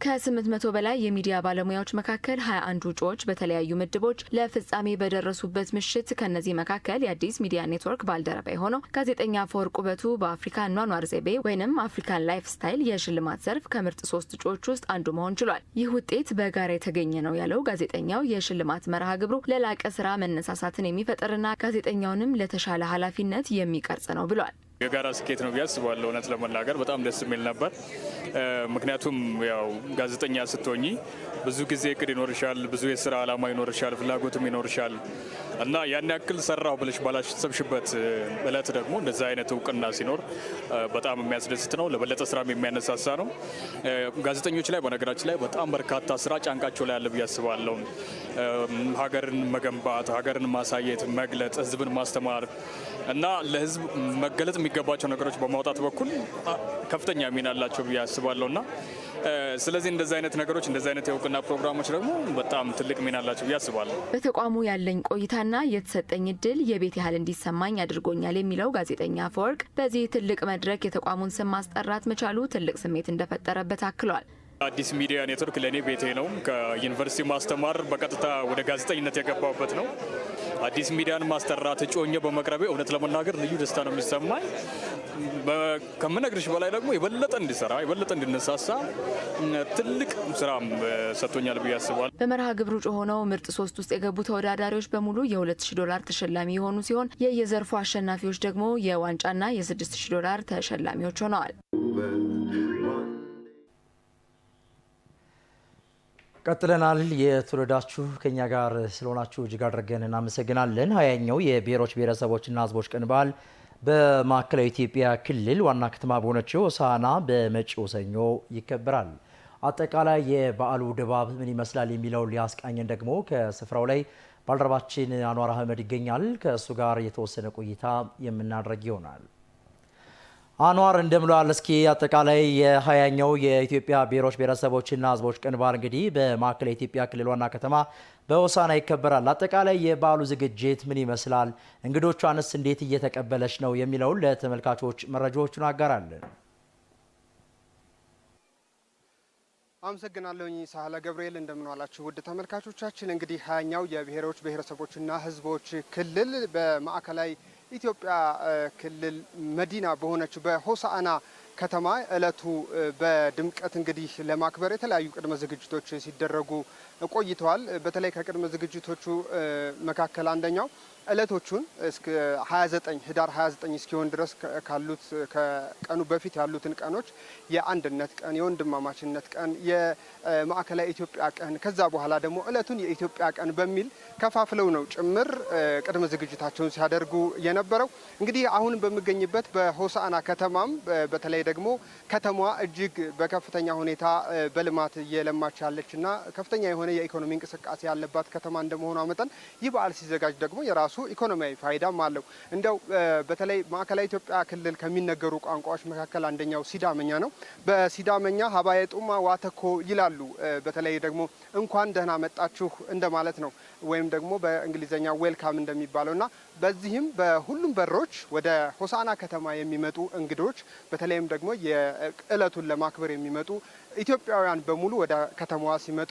ከ800 በላይ የሚዲያ ባለሙያዎች መካከል 21 እጩዎች በተለያዩ ምድቦች ለፍጻሜ በደረሱበት ምሽት ከነዚህ መካከል የአዲስ ሚዲያ ኔትወርክ ባልደረባ የሆነው ጋዜጠኛ አፈወርቅ ውበቱ በአፍሪካ ኗኗር ዘይቤ ወይም አፍሪካን ላይፍ ስታይል የሽልማት ዘርፍ ከምርጥ 3 እጩዎች ውስጥ አንዱ መሆን ችሏል። ይህ ውጤት በጋራ የተገኘ ነው ያለው ጋዜጠኛው የሽልማት መርሃ ግብሩ ለላቀ ስራ መነሳሳትን የሚፈጥርና ጋዜጠኛውንም ለተሻለ ኃላፊነት የሚቀርጽ ነው ብሏል። የጋራ ስኬት ነው ብዬ አስባለሁ። እውነት ለመናገር በጣም ደስ የሚል ነበር። ምክንያቱም ያው ጋዜጠኛ ስትሆኚ ብዙ ጊዜ እቅድ ይኖርሻል፣ ብዙ የስራ አላማ ይኖርሻል፣ ፍላጎትም ይኖርሻል እና ያን ያክል ሰራው ብለሽ ባላሰብሽበት እለት ደግሞ እንደዛ አይነት እውቅና ሲኖር በጣም የሚያስደስት ነው። ለበለጠ ስራም የሚያነሳሳ ነው። ጋዜጠኞች ላይ በነገራችን ላይ በጣም በርካታ ስራ ጫንቃቸው ላይ ያለ ብዬ አስባለሁ። ሀገርን መገንባት፣ ሀገርን ማሳየት፣ መግለጥ፣ ህዝብን ማስተማር እና ለህዝብ መገለጥ የሚገባቸው ነገሮች በማውጣት በኩል ከፍተኛ ሚና አላቸው ብዬ አስባለሁና ስለዚህ እንደዚህ አይነት ነገሮች እንደዚህ አይነት የእውቅና ፕሮግራሞች ደግሞ በጣም ትልቅ ሚና አላቸው ብዬ አስባለሁ። በተቋሙ ያለኝ ቆይታና የተሰጠኝ እድል የቤት ያህል እንዲሰማኝ አድርጎኛል የሚለው ጋዜጠኛ አፈወርቅ በዚህ ትልቅ መድረክ የተቋሙን ስም ማስጠራት መቻሉ ትልቅ ስሜት እንደፈጠረበት አክሏል። አዲስ ሚዲያ ኔትወርክ ለእኔ ቤቴ ነው። ከዩኒቨርሲቲ ማስተማር በቀጥታ ወደ ጋዜጠኝነት የገባበት ነው። አዲስ ሚዲያን ማስጠራት እጩ ሆኜ በመቅረቤ እውነት ለመናገር ልዩ ደስታ ነው የሚሰማኝ። ከምነግርሽ በላይ ደግሞ የበለጠ እንዲሰራ የበለጠ እንዲነሳሳ ትልቅ ስራ ሰጥቶኛል ብዬ አስባለሁ። በመርሃ ግብሩ እጩ ሆነው ምርጥ 3 ውስጥ የገቡ ተወዳዳሪዎች በሙሉ የ$2000 ተሸላሚ የሆኑ ሲሆን የየዘርፉ አሸናፊዎች ደግሞ የዋንጫና የ$6000 ተሸላሚዎች ሆነዋል። ቀጥለናል። የተወደዳችሁ ከኛ ጋር ስለሆናችሁ እጅግ አድርገን እናመሰግናለን። 20ኛው የብሔሮች ብሔረሰቦችና ሕዝቦች ቀን በዓል በማዕከላዊ ኢትዮጵያ ክልል ዋና ከተማ በሆነችው ሆሳዕና በመጪው ሰኞ ይከበራል። አጠቃላይ የበዓሉ ድባብ ምን ይመስላል የሚለውን ሊያስቃኘን ደግሞ ከስፍራው ላይ ባልደረባችን አንዋር አህመድ ይገኛል። ከእሱ ጋር የተወሰነ ቆይታ የምናደርግ ይሆናል። አንዋር እንደምሏል። እስኪ አጠቃላይ የ20ኛው የኢትዮጵያ ብሔሮች ብሔረሰቦችና ሕዝቦች ቀን በዓል እንግዲህ በማዕከላዊ ኢትዮጵያ ክልል ዋና ከተማ በሆሳዕና ይከበራል። አጠቃላይ የበዓሉ ዝግጅት ምን ይመስላል? እንግዶቿንስ እንዴት እየተቀበለች ነው የሚለውን ለተመልካቾች መረጃዎቹን አጋራለን። አመሰግናለሁኝ ሳህለ ገብርኤል። እንደምንዋላችሁ ውድ ተመልካቾቻችን። እንግዲህ 20ኛው የብሔሮች ብሔረሰቦችና ሕዝቦች ክልል በማዕከላዊ ኢትዮጵያ ክልል መዲና በሆነችው በሆሳዕና ከተማ እለቱ በድምቀት እንግዲህ ለማክበር የተለያዩ ቅድመ ዝግጅቶች ሲደረጉ ቆይተዋል። በተለይ ከቅድመ ዝግጅቶቹ መካከል አንደኛው እለቶቹን እስከ 29 ህዳር 29 እስኪሆን ድረስ ካሉት ከቀኑ በፊት ያሉትን ቀኖች የአንድነት ቀን፣ የወንድማማችነት ቀን፣ የማዕከላዊ ኢትዮጵያ ቀን ከዛ በኋላ ደግሞ እለቱን የኢትዮጵያ ቀን በሚል ከፋፍለው ነው ጭምር ቅድመ ዝግጅታቸውን ሲያደርጉ የነበረው። እንግዲህ አሁን በሚገኝበት በሆሳዕና ከተማም በተለይ ደግሞ ከተማዋ እጅግ በከፍተኛ ሁኔታ በልማት እየለማች ያለችና ከፍተኛ የሆነ የኢኮኖሚ እንቅስቃሴ ያለባት ከተማ እንደመሆኗ መጠን ይህ በዓል ሲዘጋጅ ደግሞ የራሱ ኢኮኖሚያዊ ፋይዳም አለው። እንደው በተለይ ማዕከላዊ ኢትዮጵያ ክልል ከሚነገሩ ቋንቋዎች መካከል አንደኛው ሲዳመኛ ነው። በሲዳመኛ ሀባዬ ጡማ ዋተኮ ይላሉ። በተለይ ደግሞ እንኳን ደህና መጣችሁ እንደማለት ነው፣ ወይም ደግሞ በእንግሊዝኛ ዌልካም እንደሚባለውና በዚህም በሁሉም በሮች ወደ ሆሳዕና ከተማ የሚመጡ እንግዶች በተለይም ደግሞ የዕለቱን ለማክበር የሚመጡ ኢትዮጵያውያን በሙሉ ወደ ከተማዋ ሲመጡ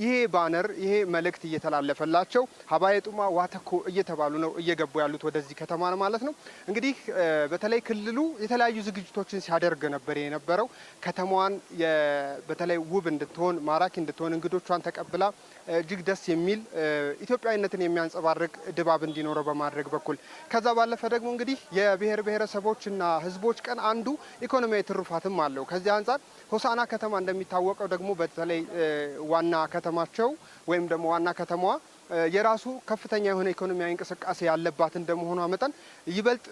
ይሄ ባነር ይሄ መልእክት እየተላለፈላቸው ሀባዬ ጡማ ዋተኮ እየተባሉ ነው እየገቡ ያሉት ወደዚህ ከተማ ማለት ነው። እንግዲህ በተለይ ክልሉ የተለያዩ ዝግጅቶችን ሲያደርግ ነበር የነበረው። ከተማዋን በተለይ ውብ እንድትሆን ማራኪ እንድትሆን እንግዶቿን ተቀብላ እጅግ ደስ የሚል ኢትዮጵያዊነትን የሚያንጸባርቅ ድባብ እንዲኖረው በማድረግ በኩል ከዛ ባለፈ ደግሞ እንግዲህ የብሔር ብሔረሰቦችና ሕዝቦች ቀን አንዱ ኢኮኖሚያዊ ትሩፋትም አለው። ከዚህ አንጻር ሆሳዕና ከተማ እንደሚታወቀው ደግሞ በተለይ ዋና ከተማቸው ወይም ደግሞ ዋና ከተማዋ የራሱ ከፍተኛ የሆነ ኢኮኖሚያዊ እንቅስቃሴ ያለባት እንደመሆኗ መጠን ይበልጥ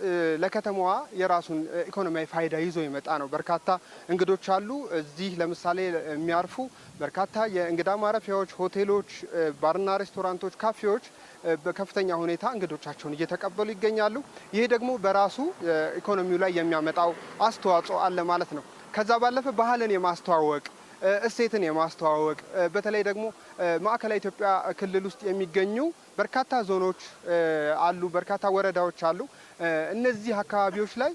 ለከተማዋ የራሱን ኢኮኖሚያዊ ፋይዳ ይዞ ይመጣ ነው። በርካታ እንግዶች አሉ እዚህ ለምሳሌ የሚያርፉ በርካታ የእንግዳ ማረፊያዎች፣ ሆቴሎች፣ ባርና ሬስቶራንቶች፣ ካፌዎች በከፍተኛ ሁኔታ እንግዶቻቸውን እየተቀበሉ ይገኛሉ። ይሄ ደግሞ በራሱ ኢኮኖሚው ላይ የሚያመጣው አስተዋጽኦ አለ ማለት ነው። ከዛ ባለፈ ባህልን የማስተዋወቅ እሴትን የማስተዋወቅ በተለይ ደግሞ ማዕከላዊ ኢትዮጵያ ክልል ውስጥ የሚገኙ በርካታ ዞኖች አሉ፣ በርካታ ወረዳዎች አሉ። እነዚህ አካባቢዎች ላይ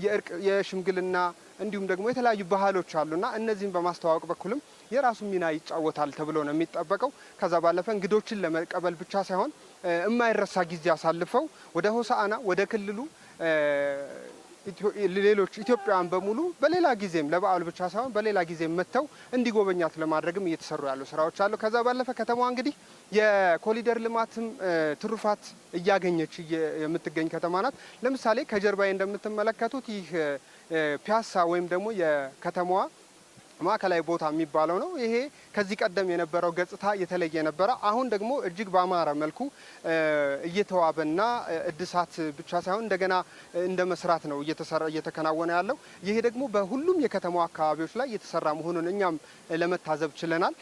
የእርቅ የሽምግልና እንዲሁም ደግሞ የተለያዩ ባህሎች አሉና እነዚህን በማስተዋወቅ በኩልም የራሱ ሚና ይጫወታል ተብሎ ነው የሚጠበቀው። ከዛ ባለፈ እንግዶችን ለመቀበል ብቻ ሳይሆን የማይረሳ ጊዜ አሳልፈው ወደ ሆሳዕና ወደ ክልሉ ሌሎች ኢትዮጵያውያን በሙሉ በሌላ ጊዜም ለበዓሉ ብቻ ሳይሆን በሌላ ጊዜም መጥተው እንዲጎበኛት ለማድረግም እየተሰሩ ያሉ ስራዎች አሉ። ከዛ ባለፈ ከተማዋ እንግዲህ የኮሪደር ልማትም ትሩፋት እያገኘች የምትገኝ ከተማ ናት። ለምሳሌ ከጀርባዬ እንደምትመለከቱት ይህ ፒያሳ ወይም ደግሞ የከተማዋ ማዕከላዊ ቦታ የሚባለው ነው። ይሄ ከዚህ ቀደም የነበረው ገጽታ የተለየ ነበረ። አሁን ደግሞ እጅግ በአማረ መልኩ እየተዋበና እድሳት ብቻ ሳይሆን እንደገና እንደ መስራት ነው እየተከናወነ ያለው። ይሄ ደግሞ በሁሉም የከተማው አካባቢዎች ላይ እየተሰራ መሆኑን እኛም ለመታዘብ ችለናል።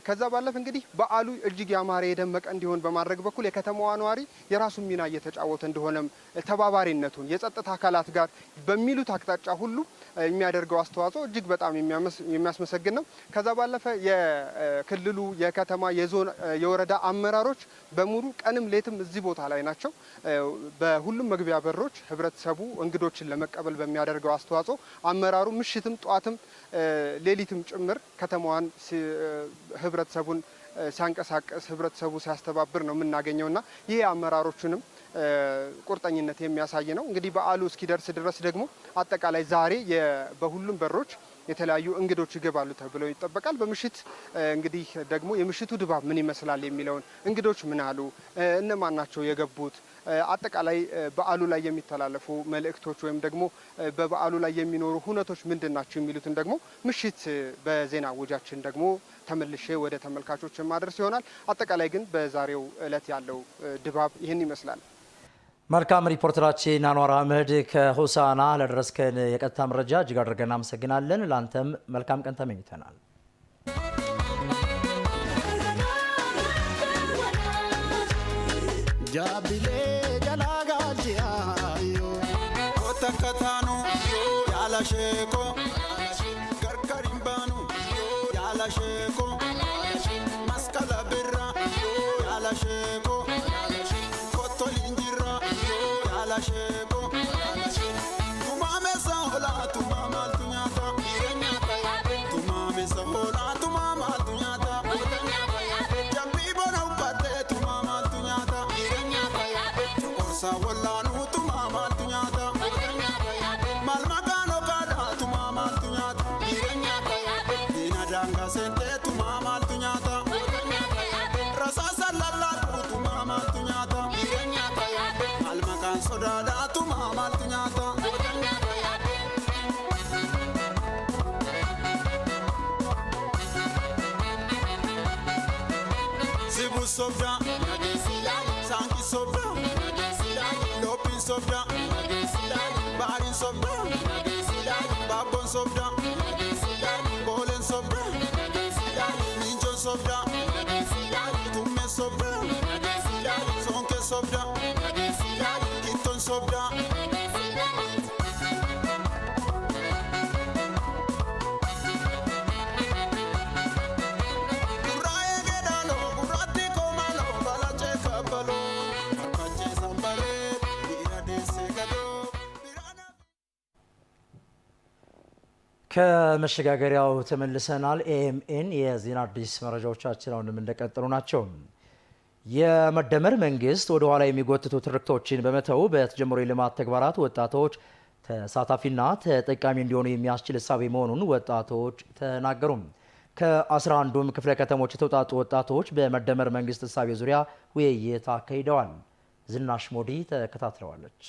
ከዛ ባለፈ እንግዲህ በዓሉ እጅግ ያማረ የደመቀ እንዲሆን በማድረግ በኩል የከተማዋ ነዋሪ የራሱን ሚና እየተጫወተ እንደሆነም ተባባሪነቱን የጸጥታ አካላት ጋር በሚሉት አቅጣጫ ሁሉ የሚያደርገው አስተዋጽኦ እጅግ በጣም የሚያስመሰግን ነው። ከዛ ባለፈ የክልሉ የከተማ የዞን የወረዳ አመራሮች በሙሉ ቀንም ሌትም እዚህ ቦታ ላይ ናቸው። በሁሉም መግቢያ በሮች ህብረተሰቡ እንግዶችን ለመቀበል በሚያደርገው አስተዋጽኦ አመራሩ ምሽትም ጧትም ሌሊትም ጭምር ከተማዋን ህብረተሰቡን ሲያንቀሳቀስ ህብረተሰቡ ሲያስተባብር ነው የምናገኘውና ይሄ አመራሮቹንም ቁርጠኝነት የሚያሳይ ነው። እንግዲህ በዓሉ እስኪደርስ ድረስ ደግሞ አጠቃላይ ዛሬ በሁሉም በሮች የተለያዩ እንግዶች ይገባሉ ተብለው ይጠበቃል። በምሽት እንግዲህ ደግሞ የምሽቱ ድባብ ምን ይመስላል የሚለውን እንግዶች ምን አሉ፣ እነማን ናቸው የገቡት፣ አጠቃላይ በዓሉ ላይ የሚተላለፉ መልእክቶች ወይም ደግሞ በበዓሉ ላይ የሚኖሩ ሁነቶች ምንድን ናቸው የሚሉትን ደግሞ ምሽት በዜና ወጃችን ደግሞ ተመልሼ ወደ ተመልካቾች ማድረስ ይሆናል። አጠቃላይ ግን በዛሬው ዕለት ያለው ድባብ ይህን ይመስላል። መልካም ሪፖርተራችን አንዋር አህመድ ከሆሳና ለደረስከን የቀጥታ መረጃ እጅግ አድርገን እናመሰግናለን። ላንተም መልካም ቀን ተመኝተናል። ጃቢሌ ጀላጋጂያዮ ኮተከታኑ ያላሸኮ ገርገሪምባኑ ያላሸኮ መስቀለ ብራ ያላሸኮ Sheko, Tumame Sahola, Tumama Tunyata, Tumame Sahola, Tumama Tunyata, Jambibo Pate, Tumama Tunyata, Orsa Walanu, Tumama Tunyata, Malmagano Gada, Tumama Tunyata, Dinadanga Sente, Tumama Tunyata, Rasasa Lala, Tumama Tunyata. Sodada tumama tunyata Zibu sobra Sanki sobra Lopin sobra Barin sobra Babon sobra Bolen sobra Minjon sobra Tumme sobra Sonke sobra Sobra ከመሸጋገሪያው ተመልሰናል። ኤኤምኤን የዜና አዲስ መረጃዎቻችን አሁንም እንደቀጠሉ ናቸው። የመደመር መንግስት ወደ ኋላ የሚጎትቱ ትርክቶችን በመተው በተጀመሩ የልማት ተግባራት ወጣቶች ተሳታፊና ተጠቃሚ እንዲሆኑ የሚያስችል እሳቤ መሆኑን ወጣቶች ተናገሩ። ከ11ዱም ክፍለ ከተሞች የተውጣጡ ወጣቶች በመደመር መንግስት እሳቤ ዙሪያ ውይይት አካሂደዋል። ዝናሽ ሞዲ ተከታትለዋለች።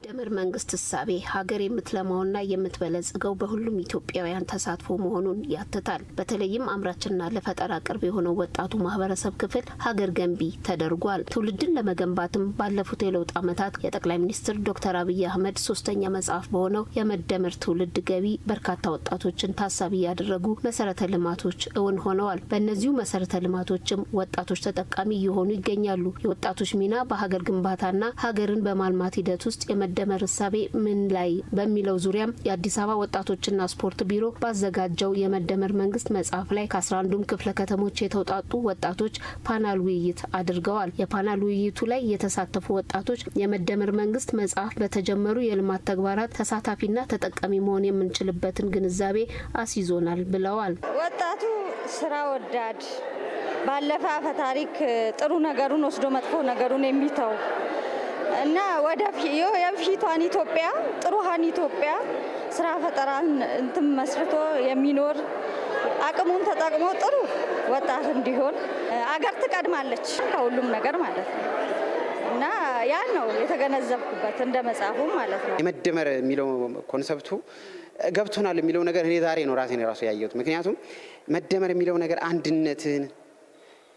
መደመር መንግስት እሳቤ ሀገር የምትለማውና የምትበለጽገው በሁሉም ኢትዮጵያውያን ተሳትፎ መሆኑን ያትታል። በተለይም አምራችና ለፈጠራ ቅርብ የሆነው ወጣቱ ማህበረሰብ ክፍል ሀገር ገንቢ ተደርጓል። ትውልድን ለመገንባትም ባለፉት የለውጥ ዓመታት የጠቅላይ ሚኒስትር ዶክተር አብይ አህመድ ሶስተኛ መጽሐፍ በሆነው የመደመር ትውልድ ገቢ በርካታ ወጣቶችን ታሳቢ ያደረጉ መሰረተ ልማቶች እውን ሆነዋል። በእነዚሁ መሰረተ ልማቶችም ወጣቶች ተጠቃሚ እየሆኑ ይገኛሉ። የወጣቶች ሚና በሀገር ግንባታና ሀገርን በማልማት ሂደት ውስጥ የመደመር እሳቤ ምን ላይ በሚለው ዙሪያም የአዲስ አበባ ወጣቶችና ስፖርት ቢሮ ባዘጋጀው የመደመር መንግስት መጽሐፍ ላይ ከ11ዱም ክፍለ ከተሞች የተውጣጡ ወጣቶች ፓናል ውይይት አድርገዋል። የፓናል ውይይቱ ላይ የተሳተፉ ወጣቶች የመደመር መንግስት መጽሐፍ በተጀመሩ የልማት ተግባራት ተሳታፊና ተጠቃሚ መሆን የምንችልበትን ግንዛቤ አስይዞናል ብለዋል። ወጣቱ ስራ ወዳድ፣ ባለፈ አፈ ታሪክ ጥሩ ነገሩን ወስዶ መጥፎ ነገሩን የሚተው እና የፊቷን ኢትዮጵያ ጥሩሃን ኢትዮጵያ ስራ ፈጠራን እንትን መስርቶ የሚኖር አቅሙን ተጠቅሞ ጥሩ ወጣት እንዲሆን አገር ትቀድማለች ከሁሉም ነገር ማለት ነው። እና ያን ነው የተገነዘብኩበት እንደ መጽሐፉ ማለት ነው። የመደመር የሚለው ኮንሰፕቱ ገብቶናል የሚለው ነገር እኔ ዛሬ ነው ራሴን ራሱ ያየሁት። ምክንያቱም መደመር የሚለው ነገር አንድነትን፣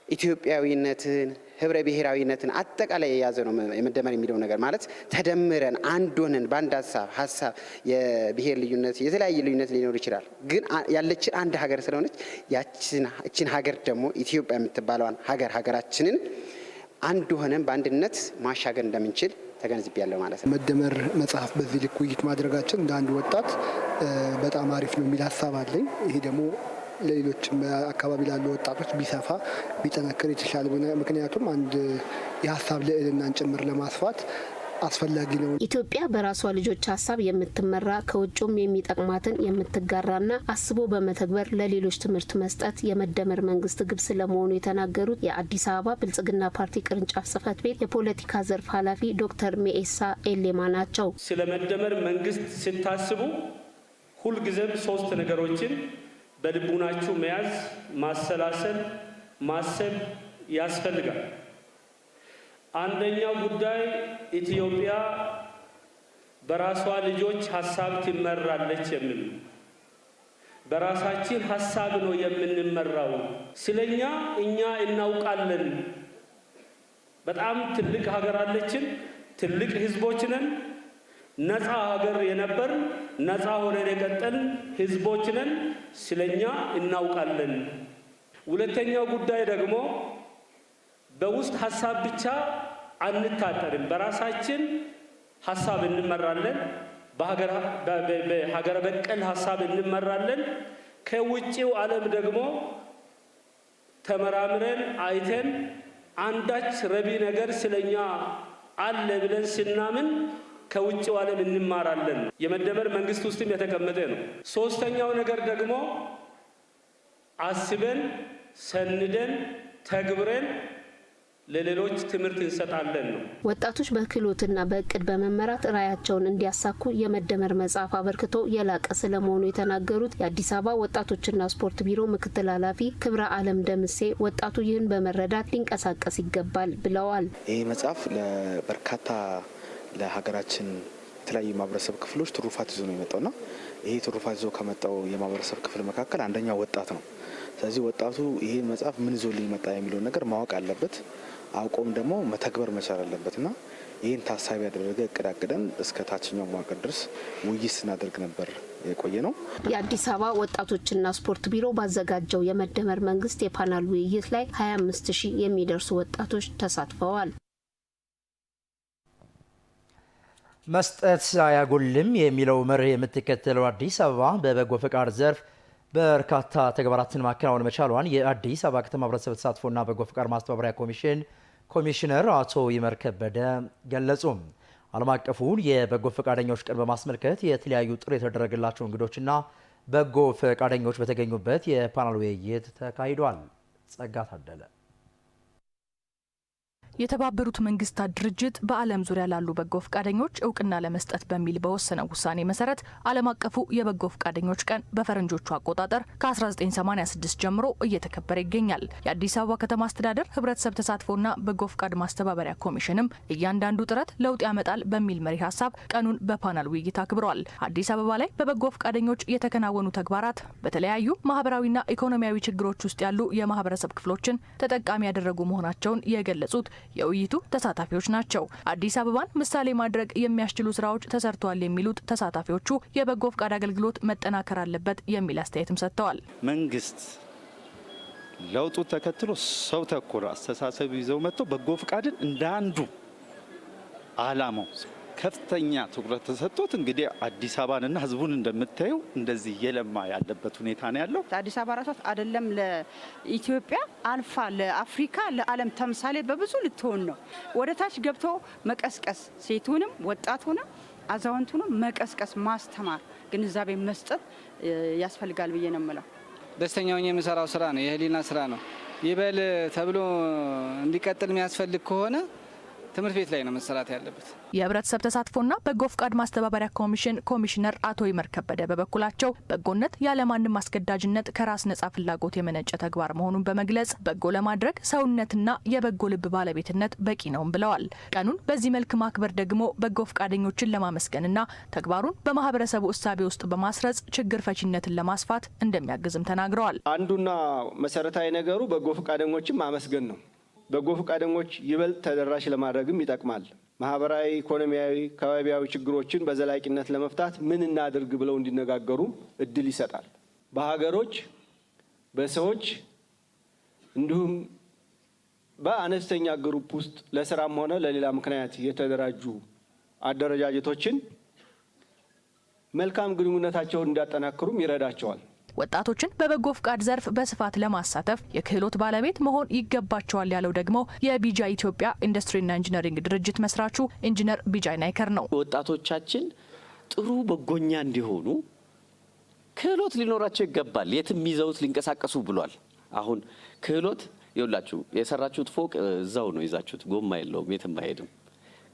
ኢትዮጵያዊነትን፣ ህብረ ብሔራዊነትን አጠቃላይ የያዘ ነው። የመደመር የሚለው ነገር ማለት ተደምረን አንድ ሆነን በአንድ ሀሳብ የብሔር ልዩነት የተለያየ ልዩነት ሊኖር ይችላል፣ ግን ያለችን አንድ ሀገር ስለሆነች ያችን ሀገር ደግሞ ኢትዮጵያ የምትባለዋን ሀገራችንን አንድ ሆነን በአንድነት ማሻገር እንደምንችል ተገንዝቤያለሁ ማለት ነው። መደመር መጽሐፍ በዚህ ልክ ውይይት ማድረጋችን እንደ አንድ ወጣት በጣም አሪፍ ነው የሚል ሀሳብ አለኝ። ይሄ ደግሞ ለሌሎችም አካባቢ ላሉ ወጣቶች ቢሰፋ ቢጠነክር የተሻለ ምክንያቱም አንድ የሀሳብ ልዕልናን ጭምር ለማስፋት አስፈላጊ ነው። ኢትዮጵያ በራሷ ልጆች ሀሳብ የምትመራ ከውጭም የሚጠቅማትን የምትጋራና አስቦ በመተግበር ለሌሎች ትምህርት መስጠት የመደመር መንግስት ግብ ስለመሆኑ የተናገሩት የአዲስ አበባ ብልጽግና ፓርቲ ቅርንጫፍ ጽህፈት ቤት የፖለቲካ ዘርፍ ኃላፊ ዶክተር ሜኤሳ ኤሌማ ናቸው። ስለ መደመር መንግስት ስታስቡ ሁልጊዜም 3 ነገሮችን በልቡናችሁ መያዝ፣ ማሰላሰል፣ ማሰብ ያስፈልጋል። አንደኛው ጉዳይ ኢትዮጵያ በራሷ ልጆች ሀሳብ ትመራለች የሚል ነው። በራሳችን ሀሳብ ነው የምንመራው። ስለኛ እኛ እናውቃለን። በጣም ትልቅ ሀገር አለችን። ትልቅ ህዝቦች ነን። ነፃ ሀገር የነበርን ነፃ ሆነን የቀጠልን ህዝቦች ነን። ስለኛ እናውቃለን። ሁለተኛው ጉዳይ ደግሞ በውስጥ ሀሳብ ብቻ አንታጠርም። በራሳችን ሀሳብ እንመራለን። በሀገር በቀል ሀሳብ እንመራለን። ከውጭው ዓለም ደግሞ ተመራምረን አይተን አንዳች ረቢ ነገር ስለኛ አለ ብለን ስናምን ከውጭው ዓለም እንማራለን። የመደመር መንግስት ውስጥም የተቀመጠ ነው። ሶስተኛው ነገር ደግሞ አስበን ሰንደን ተግብረን ለሌሎች ትምህርት እንሰጣለን ነው። ወጣቶች በክህሎትና በእቅድ በመመራት ራዕያቸውን እንዲያሳኩ የመደመር መጽሐፍ አበርክቶ የላቀ ስለመሆኑ የተናገሩት የአዲስ አበባ ወጣቶችና ስፖርት ቢሮ ምክትል ኃላፊ ክብረ አለም ደምሴ ወጣቱ ይህን በመረዳት ሊንቀሳቀስ ይገባል ብለዋል። ይህ መጽሐፍ ለበርካታ ለሀገራችን የተለያዩ የማህበረሰብ ክፍሎች ትሩፋት ይዞ ነው የመጣውና ይሄ ትሩፋት ይዞ ከመጣው የማህበረሰብ ክፍል መካከል አንደኛው ወጣት ነው። ስለዚህ ወጣቱ ይሄ መጽሐፍ ምን ይዞ ሊመጣ የሚለውን ነገር ማወቅ አለበት፣ አውቆም ደግሞ መተግበር መቻል አለበትና ይህን ታሳቢ ያደረገ እቅድ አቅደን እስከ ታችኛው መዋቅር ድረስ ውይይት ስናደርግ ነበር የቆየ ነው። የአዲስ አበባ ወጣቶችና ስፖርት ቢሮ ባዘጋጀው የመደመር መንግስት የፓናል ውይይት ላይ 25,000 የሚደርሱ ወጣቶች ተሳትፈዋል። መስጠት አያጎልም የሚለው መርህ የምትከተለው አዲስ አበባ በበጎ ፈቃድ ዘርፍ በርካታ ተግባራትን ማከናወን መቻሏን የአዲስ አበባ ከተማ ህብረተሰብ ተሳትፎና በጎ ፈቃድ ማስተባበሪያ ኮሚሽን ኮሚሽነር አቶ ይመር ከበደ ገለጹ። ዓለም አቀፉን የበጎ ፈቃደኞች ቀን በማስመልከት የተለያዩ ጥሪ የተደረገላቸው እንግዶችና በጎ ፈቃደኞች በተገኙበት የፓናል ውይይት ተካሂዷል። ጸጋ ታደለ። የተባበሩት መንግስታት ድርጅት በዓለም ዙሪያ ላሉ በጎ ፈቃደኞች እውቅና ለመስጠት በሚል በወሰነው ውሳኔ መሰረት ዓለም አቀፉ የበጎ ፈቃደኞች ቀን በፈረንጆቹ አቆጣጠር ከ1986 ጀምሮ እየተከበረ ይገኛል። የአዲስ አበባ ከተማ አስተዳደር ህብረተሰብ ተሳትፎና በጎ ፈቃድ ማስተባበሪያ ኮሚሽንም እያንዳንዱ ጥረት ለውጥ ያመጣል በሚል መሪ ሀሳብ ቀኑን በፓናል ውይይት አክብረዋል። አዲስ አበባ ላይ በበጎ ፈቃደኞች የተከናወኑ ተግባራት በተለያዩ ማህበራዊና ኢኮኖሚያዊ ችግሮች ውስጥ ያሉ የማህበረሰብ ክፍሎችን ተጠቃሚ ያደረጉ መሆናቸውን የገለጹት የውይይቱ ተሳታፊዎች ናቸው። አዲስ አበባን ምሳሌ ማድረግ የሚያስችሉ ስራዎች ተሰርተዋል የሚሉት ተሳታፊዎቹ የበጎ ፈቃድ አገልግሎት መጠናከር አለበት የሚል አስተያየትም ሰጥተዋል። መንግስት ለውጡ ተከትሎ ሰው ተኮር አስተሳሰብ ይዘው መጥተው በጎ ፈቃድን እንደ አንዱ አላማው ከፍተኛ ትኩረት ተሰጥቶት እንግዲህ አዲስ አበባንና ህዝቡን እንደምታዩ እንደዚህ እየለማ ያለበት ሁኔታ ነው ያለው። አዲስ አበባ ራሷ አይደለም ለኢትዮጵያ አልፋ ለአፍሪካ ለዓለም ተምሳሌ በብዙ ልትሆን ነው። ወደ ታች ገብቶ መቀስቀስ፣ ሴቱንም ወጣቱንም አዛውንቱንም መቀስቀስ፣ ማስተማር፣ ግንዛቤ መስጠት ያስፈልጋል ብዬ ነው የምለው። ደስተኛው የምሰራው ስራ ነው፣ የህሊና ስራ ነው። ይበል ተብሎ እንዲቀጥል የሚያስፈልግ ከሆነ ትምህርት ቤት ላይ ነው መሰራት ያለበት። የህብረተሰብ ተሳትፎና በጎ ፈቃድ ማስተባበሪያ ኮሚሽን ኮሚሽነር አቶ ይመር ከበደ በበኩላቸው በጎነት ያለማንም አስገዳጅነት ከራስ ነጻ ፍላጎት የመነጨ ተግባር መሆኑን በመግለጽ በጎ ለማድረግ ሰውነትና የበጎ ልብ ባለቤትነት በቂ ነውም ብለዋል። ቀኑን በዚህ መልክ ማክበር ደግሞ በጎ ፈቃደኞችን ለማመስገንና ተግባሩን በማህበረሰቡ እሳቤ ውስጥ በማስረጽ ችግር ፈቺነትን ለማስፋት እንደሚያግዝም ተናግረዋል። አንዱና መሰረታዊ ነገሩ በጎ ፈቃደኞችን ማመስገን ነው። በጎ ፈቃደኞች ይበልጥ ተደራሽ ለማድረግም ይጠቅማል። ማህበራዊ፣ ኢኮኖሚያዊ፣ ከባቢያዊ ችግሮችን በዘላቂነት ለመፍታት ምን እናድርግ ብለው እንዲነጋገሩ እድል ይሰጣል። በሀገሮች፣ በሰዎች እንዲሁም በአነስተኛ ግሩፕ ውስጥ ለስራም ሆነ ለሌላ ምክንያት የተደራጁ አደረጃጀቶችን መልካም ግንኙነታቸውን እንዲያጠናክሩም ይረዳቸዋል። ወጣቶችን በበጎ ፍቃድ ዘርፍ በስፋት ለማሳተፍ የክህሎት ባለቤት መሆን ይገባቸዋል ያለው ደግሞ የቢጃይ ኢትዮጵያ ኢንዱስትሪና ኢንጂነሪንግ ድርጅት መስራቹ ኢንጂነር ቢጃይ ናይከር ነው። ወጣቶቻችን ጥሩ በጎኛ እንዲሆኑ ክህሎት ሊኖራቸው ይገባል። የትም ይዘውት ሊንቀሳቀሱ ብሏል። አሁን ክህሎት ይውላችሁ የሰራችሁት ፎቅ እዛው ነው ይዛችሁት ጎማ የለውም የትም አይሄድም።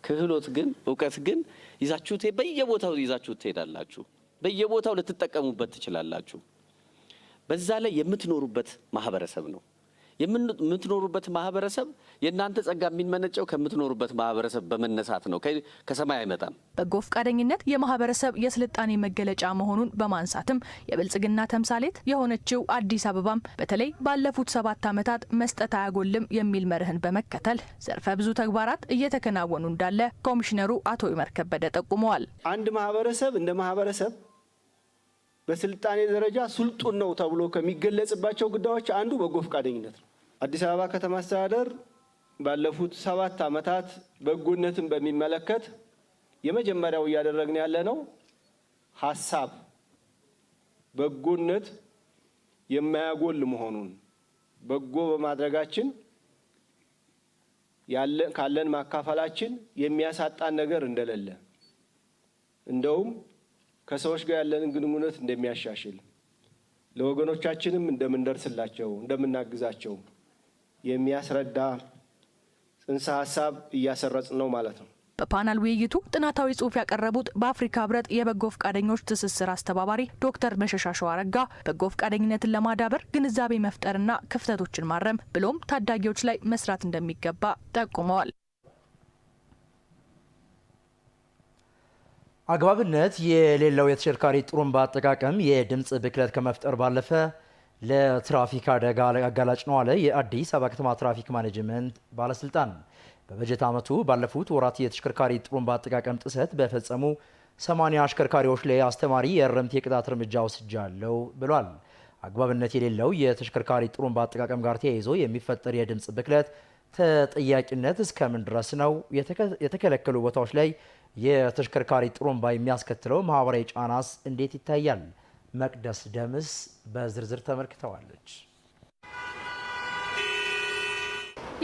ክህሎት ግን እውቀት ግን ይዛችሁት በየቦታው ይዛችሁት ትሄዳላችሁ። በየቦታው ልትጠቀሙበት ትችላላችሁ። በዛ ላይ የምትኖሩበት ማህበረሰብ ነው። የምትኖሩበት ማህበረሰብ የእናንተ ጸጋ የሚመነጨው ከምትኖሩበት ማህበረሰብ በመነሳት ነው። ከሰማይ አይመጣም። በጎ ፈቃደኝነት የማህበረሰብ የስልጣኔ መገለጫ መሆኑን በማንሳትም የብልጽግና ተምሳሌት የሆነችው አዲስ አበባም በተለይ ባለፉት 7 ዓመታት መስጠት አያጎልም የሚል መርህን በመከተል ዘርፈ ብዙ ተግባራት እየተከናወኑ እንዳለ ኮሚሽነሩ አቶ ይመር ከበደ ጠቁመዋል። አንድ ማህበረሰብ እንደ ማህበረሰብ በስልጣኔ ደረጃ ስልጡን ነው ተብሎ ከሚገለጽባቸው ጉዳዮች አንዱ በጎ ፈቃደኝነት ነው። አዲስ አበባ ከተማ አስተዳደር ባለፉት 7 ዓመታት በጎነትን በሚመለከት የመጀመሪያው እያደረግን ያለ ነው ሐሳብ በጎነት የማያጎል መሆኑን በጎ በማድረጋችን ካለን ማካፈላችን የሚያሳጣን ነገር እንደሌለ እንደውም ከሰዎች ጋር ያለንን ግንኙነት እንደሚያሻሽል ለወገኖቻችንም እንደምንደርስላቸው እንደምናግዛቸው የሚያስረዳ ጽንሰ ሐሳብ እያሰረጽን ነው ማለት ነው። በፓናል ውይይቱ ጥናታዊ ጽሑፍ ያቀረቡት በአፍሪካ ህብረት የበጎ ፈቃደኞች ትስስር አስተባባሪ ዶክተር መሸሻ ሸዋረጋ በጎ ፈቃደኝነትን ለማዳበር ግንዛቤ መፍጠርና ክፍተቶችን ማረም ብሎም ታዳጊዎች ላይ መስራት እንደሚገባ ጠቁመዋል። አግባብነት የሌለው የተሽከርካሪ ጥሩምባ አጠቃቀም የድምጽ ብክለት ከመፍጠር ባለፈ ለትራፊክ አደጋ አጋላጭ ነው አለ የአዲስ አበባ ከተማ ትራፊክ ማኔጅመንት ባለስልጣን። በበጀት ዓመቱ ባለፉት ወራት የተሽከርካሪ ጥሩምባ አጠቃቀም ጥሰት በፈጸሙ 80 አሽከርካሪዎች ላይ አስተማሪ የእርምት የቅጣት እርምጃ ወስጃለሁ ብሏል። አግባብነት የሌለው የተሽከርካሪ ጥሩምባ አጠቃቀም ጋር ተያይዞ የሚፈጠር የድምጽ ብክለት ተጠያቂነት እስከምን ድረስ ነው? የተከለከሉ ቦታዎች ላይ የተሽከርካሪ ጥሩምባ የሚያስከትለው ማህበራዊ ጫናስ እንዴት ይታያል? መቅደስ ደምስ በዝርዝር ተመልክተዋለች።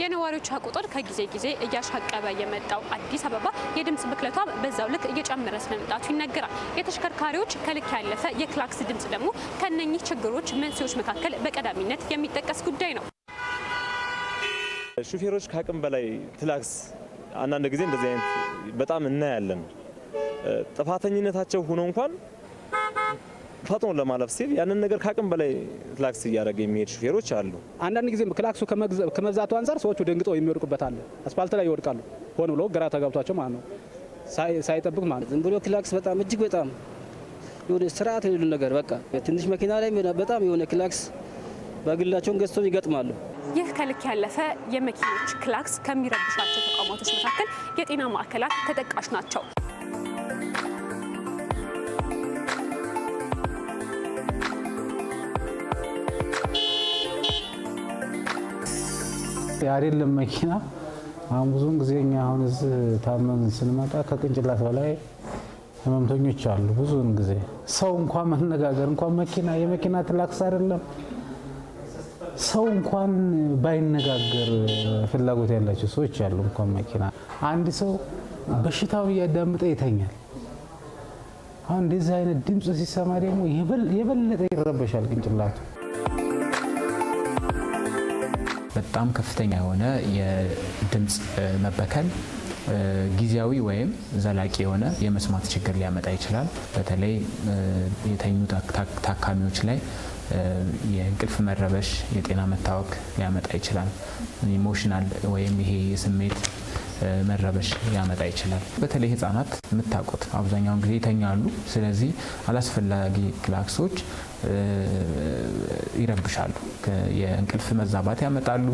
የነዋሪዎች ቁጥር ከጊዜ ጊዜ እያሻቀበ የመጣው አዲስ አበባ የድምጽ ብክለቷ በዛው ልክ እየጨመረ ስለመምጣቱ ይነገራል። የተሽከርካሪዎች ከልክ ያለፈ የክላክስ ድምጽ ደግሞ ከነኚህ ችግሮች መንስኤዎች መካከል በቀዳሚነት የሚጠቀስ ጉዳይ ነው። ሹፌሮች ከአቅም በላይ ክላክስ አንዳንድ ጊዜ እንደዚህ አይነት በጣም እናያለን። ጥፋተኝነታቸው ሆኖ እንኳን ፈጥኖ ለማለፍ ሲል ያንን ነገር ከአቅም በላይ ክላክስ እያደረገ የሚሄድ ሹፌሮች አሉ። አንዳንድ ጊዜ ክላክሱ ከመብዛቱ አንጻር ሰዎቹ ደንግጠው የሚወድቁበት አለ። አስፋልት ላይ ይወድቃሉ፣ ሆን ብሎ ግራ ተጋብቷቸው ማለት ነው፣ ሳይጠብቅ ማለት ዝም ብሎ ክላክስ በጣም እጅግ በጣም የሆነ ስርዓት የሌለው ነገር በቃ ትንሽ መኪና ላይ በጣም የሆነ ክላክስ በግላቸውን ገዝተው ይገጥማሉ። ይህ ከልክ ያለፈ የመኪኖች ክላክስ ከሚረብሻቸው ተቋማቶች መካከል የጤና ማዕከላት ተጠቃሽ ናቸው። አይደለም መኪና አሁን ብዙውን ጊዜ እኛ አሁን እዚህ ታመን ስንመጣ ከቅንጭላት በላይ ህመምተኞች አሉ። ብዙውን ጊዜ ሰው እንኳን መነጋገር እንኳን መኪና የመኪና ክላክስ አይደለም ሰው እንኳን ባይነጋገር ፍላጎት ያላቸው ሰዎች አሉ። እንኳን መኪና አንድ ሰው በሽታው እያዳመጠ ይተኛል። አሁን እንደዚህ አይነት ድምጽ ሲሰማ ደግሞ የበለጠ ይረበሻል ቅንጭላቱ። በጣም ከፍተኛ የሆነ የድምጽ መበከል ጊዜያዊ ወይም ዘላቂ የሆነ የመስማት ችግር ሊያመጣ ይችላል። በተለይ የተኙ ታካሚዎች ላይ የእንቅልፍ መረበሽ፣ የጤና መታወክ ሊያመጣ ይችላል። ኢሞሽናል ወይም ይሄ የስሜት መረበሽ ሊያመጣ ይችላል። በተለይ ህፃናት የምታውቁት አብዛኛውን ጊዜ ይተኛሉ። ስለዚህ አላስፈላጊ ክላክሶች ይረብሻሉ፣ የእንቅልፍ መዛባት ያመጣሉ።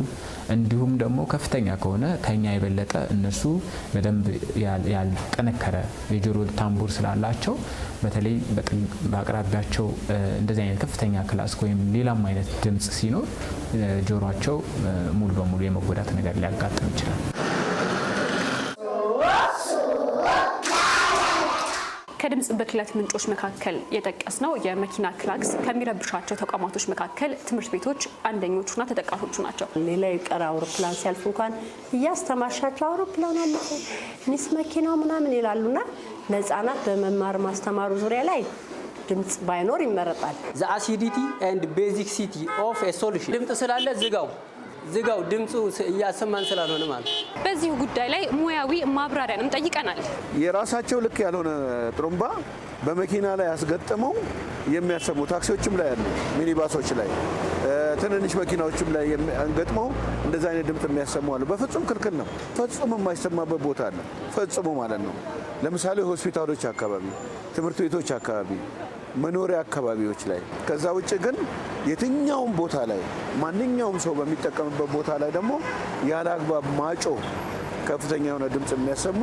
እንዲሁም ደግሞ ከፍተኛ ከሆነ ከኛ የበለጠ እነሱ በደንብ ያልጠነከረ የጆሮ ታምቡር ስላላቸው በተለይ በአቅራቢያቸው እንደዚህ አይነት ከፍተኛ ክላክስ ወይም ሌላም አይነት ድምጽ ሲኖር ጆሮአቸው ሙሉ በሙሉ የመጎዳት ነገር ሊያጋጥም ይችላል። ከድምጽ ብክለት ምንጮች መካከል የጠቀስ ነው የመኪና ክላክስ ከሚረብሻቸው ተቋማቶች መካከል ትምህርት ቤቶች አንደኞቹና ተጠቃሾቹ ናቸው። ሌላ የቀረ አውሮፕላን ሲያልፍ እንኳን እያስተማርሻቸው አውሮፕላን አለ ንስ መኪናው ምናምን ይላሉና ለህፃናት በመማር ማስተማሩ ዙሪያ ላይ ድምጽ ባይኖር ይመረጣል። the acidity and basicity of a solution ድምጽ ስላለ ዝጋው ድምጹ እያሰማን ስላልሆነ ማለት። በዚህ ጉዳይ ላይ ሙያዊ ማብራሪያንም ጠይቀናል። የራሳቸው ልክ ያልሆነ ጥሩምባ በመኪና ላይ ያስገጥመው የሚያሰሙ ታክሲዎችም ላይ ያሉ ሚኒባሶች ላይ ትንንሽ መኪናዎችም ላይ ገጥመው እንደዛ አይነት ድምጽ የሚያሰሙ አሉ። በፍጹም ክልክል ነው። ፈጽሞ የማይሰማበት ቦታ አለ። ፈጽሞ ማለት ነው። ለምሳሌ ሆስፒታሎች አካባቢ፣ ትምህርት ቤቶች አካባቢ፣ መኖሪያ አካባቢዎች ላይ። ከዛ ውጭ ግን የትኛውም ቦታ ላይ ማንኛውም ሰው በሚጠቀምበት ቦታ ላይ ደግሞ ያለ አግባብ ማጮ ከፍተኛ የሆነ ድምጽ የሚያሰሙ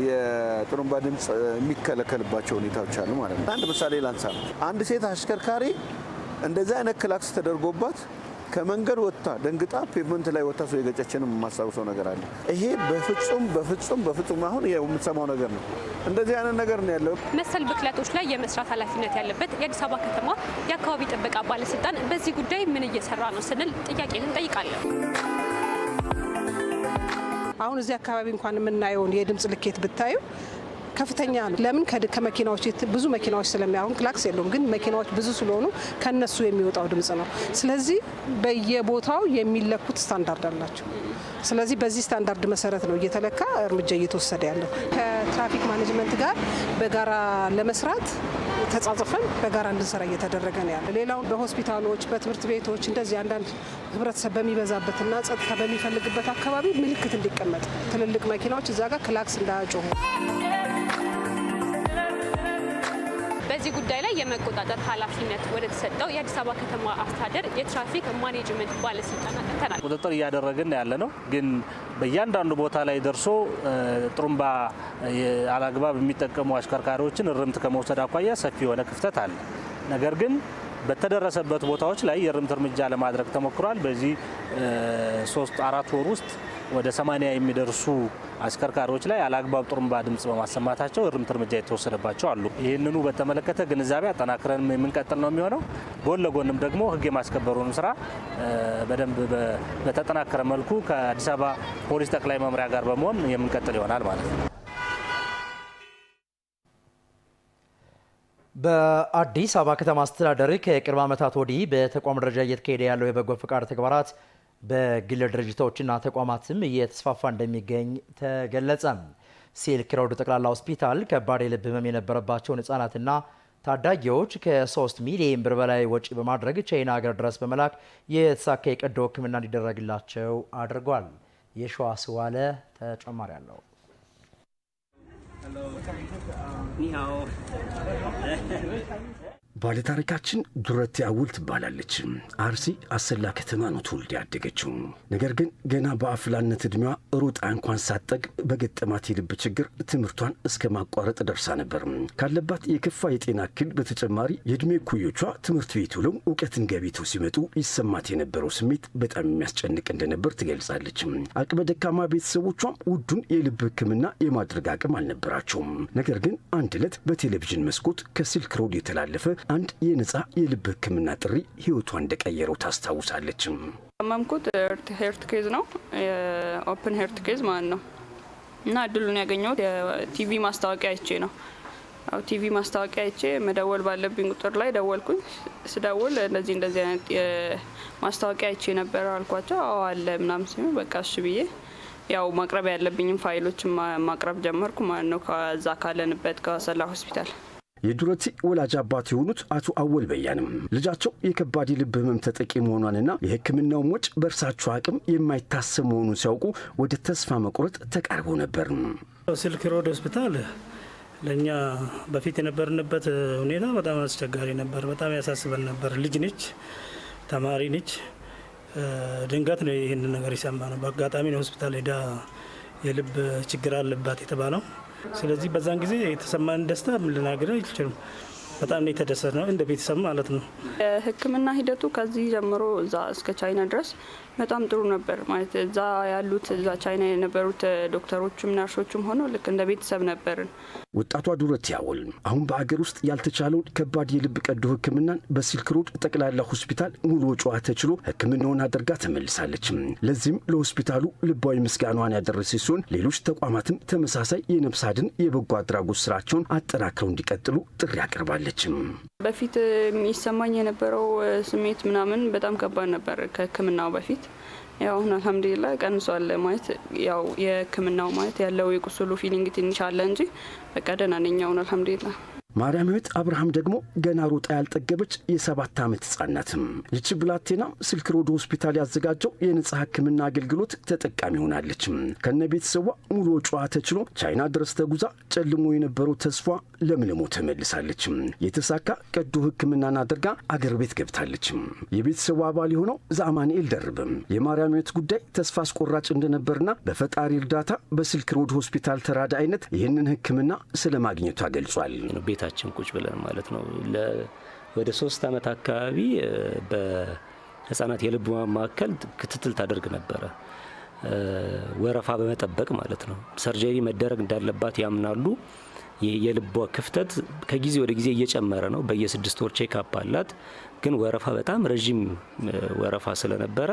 የጥሩምባ ድምጽ የሚከለከልባቸው ሁኔታዎች አሉ ማለት ነው። አንድ ምሳሌ ላንሳ። አንድ ሴት አሽከርካሪ እንደዛ አይነት ክላክስ ተደርጎባት ከመንገድ ወጥታ ደንግጣ ፔቭመንት ላይ ወጥታ ሰው የገጨችንም የማስታውሰው ነገር አለ። ይሄ በፍጹም አሁን የምትሰማው ነገር ነው። እንደዚህ አይነት ነገር ነው ያለው። መሰል ብክለቶች ላይ የመስራት ኃላፊነት ያለበት የአዲስ አበባ ከተማ የአካባቢ ጥበቃ ባለስልጣን በዚህ ጉዳይ ምን እየሰራ ነው ስንል ጥያቄን እንጠይቃለን። አሁን እዚህ አካባቢ እንኳን የምናየውን የድምጽ ልኬት ብታዩ ከፍተኛ ነው። ለምን ከመኪናዎች ብዙ መኪናዎች ስለሚያሁን ክላክስ የለውም፣ ግን መኪናዎች ብዙ ስለሆኑ ከነሱ የሚወጣው ድምጽ ነው። ስለዚህ በየቦታው የሚለኩት ስታንዳርድ አላቸው። ስለዚህ በዚህ ስታንዳርድ መሰረት ነው እየተለካ እርምጃ እየተወሰደ ያለው። ከትራፊክ ማኔጅመንት ጋር በጋራ ለመስራት ተጻጽፈን በጋራ እንድንሰራ እየተደረገ ነው ያለው። ሌላው በሆስፒታሎች፣ በትምህርት ቤቶች እንደዚህ አንዳንድ ህብረተሰብ በሚበዛበትና ጸጥታ በሚፈልግበት አካባቢ ምልክት እንዲቀመጥ ትልልቅ መኪናዎች እዛ ጋር ክላክስ እንዳያጮሁ። በዚህ ጉዳይ ላይ የመቆጣጠር ኃላፊነት ወደ ተሰጠው የአዲስ አበባ ከተማ አስተዳደር የትራፊክ ማኔጅመንት ባለስልጣን አጥተናል። ቁጥጥር እያደረግን ያለ ነው። ግን በእያንዳንዱ ቦታ ላይ ደርሶ ጥሩምባ አላግባብ የሚጠቀሙ አሽከርካሪዎችን እርምት ከመውሰድ አኳያ ሰፊ የሆነ ክፍተት አለ። ነገር ግን በተደረሰበት ቦታዎች ላይ የእርምት እርምጃ ለማድረግ ተሞክሯል። በዚህ 3-4 ወር ውስጥ ወደ 80 የሚደርሱ አሽከርካሪዎች ላይ አላግባብ ጥሩምባ ድምጽ በማሰማታቸው እርምት እርምጃ የተወሰደባቸው አሉ። ይህንኑ በተመለከተ ግንዛቤ አጠናክረን የምንቀጥል ነው የሚሆነው። ጎን ለጎንም ደግሞ ሕግ የማስከበሩን ስራ በደንብ በተጠናከረ መልኩ ከአዲስ አበባ ፖሊስ ጠቅላይ መምሪያ ጋር በመሆን የምንቀጥል ይሆናል ማለት ነው። በአዲስ አበባ ከተማ አስተዳደር ከቅርብ ዓመታት ወዲህ በተቋም ደረጃ እየተካሄደ ያለው የበጎ ፈቃድ ተግባራት በግል ድርጅቶችና ተቋማትም እየተስፋፋ እንደሚገኝ ተገለጸ። ሲልክ ሮድ ጠቅላላ ሆስፒታል ከባድ የልብ ህመም የነበረባቸውን ህጻናትና ታዳጊዎች ከ3 ሚሊዮን ብር በላይ ወጪ በማድረግ ቻይና ሀገር ድረስ በመላክ የተሳካ የቀዶ ሕክምና እንዲደረግላቸው አድርጓል። የሸዋስ ዋለ ተጨማሪ አለው። ባለታሪካችን ዱረቴ አውል ትባላለች። አርሲ አሰላ ከተማ ነው ተወልዳ ያደገችው። ነገር ግን ገና በአፍላነት እድሜዋ ሩጣ እንኳን ሳትጠግብ በገጠማት የልብ ችግር ትምህርቷን እስከ ማቋረጥ ደርሳ ነበር። ካለባት የከፋ የጤና እክል በተጨማሪ የእድሜ እኩዮቿ ትምህርት ቤት ውለው እውቀትን ገቢተው ሲመጡ ይሰማት የነበረው ስሜት በጣም የሚያስጨንቅ እንደነበር ትገልጻለች። አቅመ ደካማ ቤተሰቦቿም ውዱን የልብ ሕክምና የማድረግ አቅም አልነበራቸውም። ነገር ግን አንድ ዕለት በቴሌቪዥን መስኮት ከሲልክ ሮድ የተላለፈ አንድ የነጻ የልብ ሕክምና ጥሪ ህይወቷ እንደቀየረው ታስታውሳለች። ማምኩት ሄርት ኬዝ ነው፣ ኦፕን ሄርት ኬዝ ማለት ነው። እና እድሉን ያገኘሁት የቲቪ ማስታወቂያ አይቼ ነው። ቲቪ ማስታወቂያ አይቼ መደወል ባለብኝ ቁጥር ላይ ደወልኩኝ። ስደውል እንደዚህ አይነት ማስታወቂያ አይቼ ነበር አልኳቸው። አዎ አለ ምናምን ሲሉ በቃ እሺ ብዬ ያው ማቅረብ ያለብኝም ፋይሎችን ማቅረብ ጀመርኩ ማለት ነው። ከዛ ካለንበት ከሰላ ሆስፒታል የዱረቴ ወላጅ አባት የሆኑት አቶ አወል በያንም ልጃቸው የከባድ ልብ ህመም ተጠቂ መሆኗንና የሕክምናው ወጪ በእርሳቸው አቅም የማይታሰብ መሆኑን ሲያውቁ ወደ ተስፋ መቁረጥ ተቃርበው ነበር። ሲልክ ሮድ ሆስፒታል ለኛ በፊት የነበርንበት ሁኔታ በጣም አስቸጋሪ ነበር። በጣም ያሳስበን ነበር። ልጅ ነች፣ ተማሪ ነች። ድንገት ነው ይህን ነገር ይሰማ ነው። በአጋጣሚ ነው ሆስፒታል ሄዳ የልብ ችግር አለባት የተባለው። ስለዚህ በዛን ጊዜ የተሰማን ደስታ ምን ልናገር አይችልም። በጣም ነው የተደሰት ነው እንደ ቤተሰብ ማለት ነው። ሕክምና ሂደቱ ከዚህ ጀምሮ እዛ እስከ ቻይና ድረስ በጣም ጥሩ ነበር ማለት እዛ ያሉት እዛ ቻይና የነበሩት ዶክተሮችም ነርሶችም ሆነው ልክ እንደ ቤተሰብ ነበርን። ወጣቷ ዱረት ያወል አሁን በአገር ውስጥ ያልተቻለውን ከባድ የልብ ቀዶ ሕክምናን በሲልክ ሮድ ጠቅላላ ሆስፒታል ሙሉ ወጪዋ ተችሎ ሕክምናውን አድርጋ ተመልሳለች። ለዚህም ለሆስፒታሉ ልባዊ ምስጋናዋን ያደረሰች ሲሆን ሌሎች ተቋማትም ተመሳሳይ የነፍስ አድን የበጎ አድራጎት ስራቸውን አጠናክረው እንዲቀጥሉ ጥሪ አቅርባለች። በፊት የሚሰማኝ የነበረው ስሜት ምናምን በጣም ከባድ ነበር ከሕክምናው በፊት። ያው አሁን አልሐምዱሊላህ ቀንሷል። ማለት ያው የሕክምናው ማለት ያለው የቁስሉ ፊሊንግ ትንሽ አለ እንጂ በቃ ደህና ነኝ አሁን አልሐምዱሊላህ። ማርያምት አብርሃም ደግሞ ገና ሮጣ ያልጠገበች የ7 ዓመት ሕፃን ናት። ይህች ብላቴና ሲልክ ሮድ ሆስፒታል ያዘጋጀው የነጻ ሕክምና አገልግሎት ተጠቃሚ ሆናለች። ከነ ቤተሰቧ ሙሉ ወጪዋ ተችሎ ቻይና ድረስ ተጉዛ ጨልሞ የነበረው ተስፋ ለምልሞ ተመልሳለች። የተሳካ ቀዶ ሕክምናን አድርጋ አገር ቤት ገብታለች። የቤተሰቡ አባል የሆነው ዛማንኤል ደርብም የማርያምት ጉዳይ ተስፋ አስቆራጭ እንደነበርና በፈጣሪ እርዳታ በሲልክ ሮድ ሆስፒታል ተራዳኢነት ይህንን ሕክምና ስለማግኘቷ ገልጿል። ቤታችን ቁጭ ብለን ማለት ነው። ወደ 3 ዓመት አካባቢ በህፃናት የልብ ማዕከል ክትትል ታደርግ ነበረ። ወረፋ በመጠበቅ ማለት ነው። ሰርጀሪ መደረግ እንዳለባት ያምናሉ። የልቧ ክፍተት ከጊዜ ወደ ጊዜ እየጨመረ ነው። በየ6 ወር ቼክአፕ አላት። ግን ወረፋ በጣም ረጅም ወረፋ ስለነበረ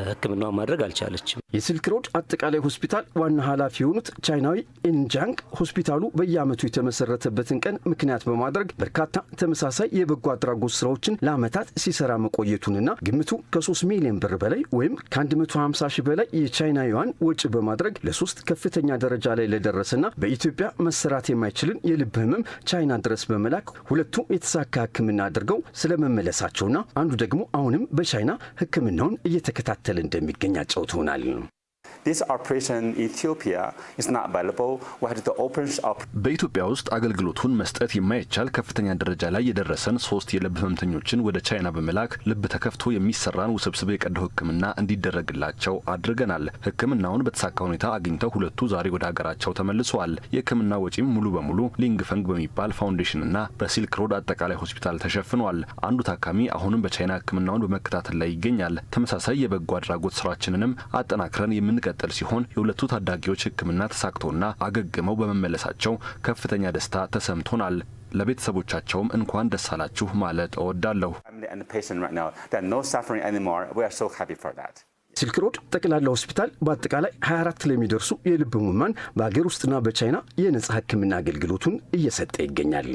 ሕክምናውን ማድረግ አልቻለችም። የሲልክ ሮድ አጠቃላይ ሆስፒታል ዋና ኃላፊ የሆኑት ቻይናዊ ኢንጃንግ ሆስፒታሉ በየዓመቱ የተመሰረተበትን ቀን ምክንያት በማድረግ በርካታ ተመሳሳይ የበጎ አድራጎት ስራዎችን ለዓመታት ሲሰራ መቆየቱንና ግምቱ ከ3 ሚሊዮን ብር በላይ ወይም ከ150 ሺህ በላይ የቻይና ዩዋን ወጪ በማድረግ ለ3 ከፍተኛ ደረጃ ላይ ለደረሰና በኢትዮጵያ መሰራት የማይችልን የልብ ህመም ቻይና ድረስ በመላክ ሁለቱ የተሳካ ሕክምና አድርገው ስለመመለሳቸውና አንዱ ደግሞ አሁንም በቻይና ሕክምናውን እየተከታተለ እንደሚገኝ አጫውተውናል። በኢትዮጵያ ውስጥ አገልግሎቱን መስጠት የማይቻል ከፍተኛ ደረጃ ላይ የደረሰን 3 የልብ ህመምተኞችን ወደ ቻይና በመላክ ልብ ተከፍቶ የሚሰራን ውስብስብ የቀዶ ሕክምና እንዲደረግላቸው አድርገናል። ሕክምናውን በተሳካ ሁኔታ አግኝተው ሁለቱ ዛሬ ወደ ሀገራቸው ተመልሰዋል። የሕክምና ወጪም ሙሉ በሙሉ ሊንግፈንግ በሚባል ፋውንዴሽንና በሲልክ ሮድ አጠቃላይ ሆስፒታል ተሸፍኗል። አንዱ ታካሚ አሁንም በቻይና ሕክምናውን በመከታተል ላይ ይገኛል። ተመሳሳይ የበጎ አድራጎት ስራችንንም አጠናክረን የምንቀጥል ሲሆን የሁለቱ ታዳጊዎች ሕክምና ተሳክቶና አገግመው በመመለሳቸው ከፍተኛ ደስታ ተሰምቶናል። ለቤተሰቦቻቸውም እንኳን ደስ አላችሁ ማለት እወዳለሁ። ሲልክ ሮድ ጠቅላላ ሆስፒታል በአጠቃላይ 24 ለሚደርሱ የልብ ህሙማን በአገር ውስጥና በቻይና የነጻ ሕክምና አገልግሎቱን እየሰጠ ይገኛል።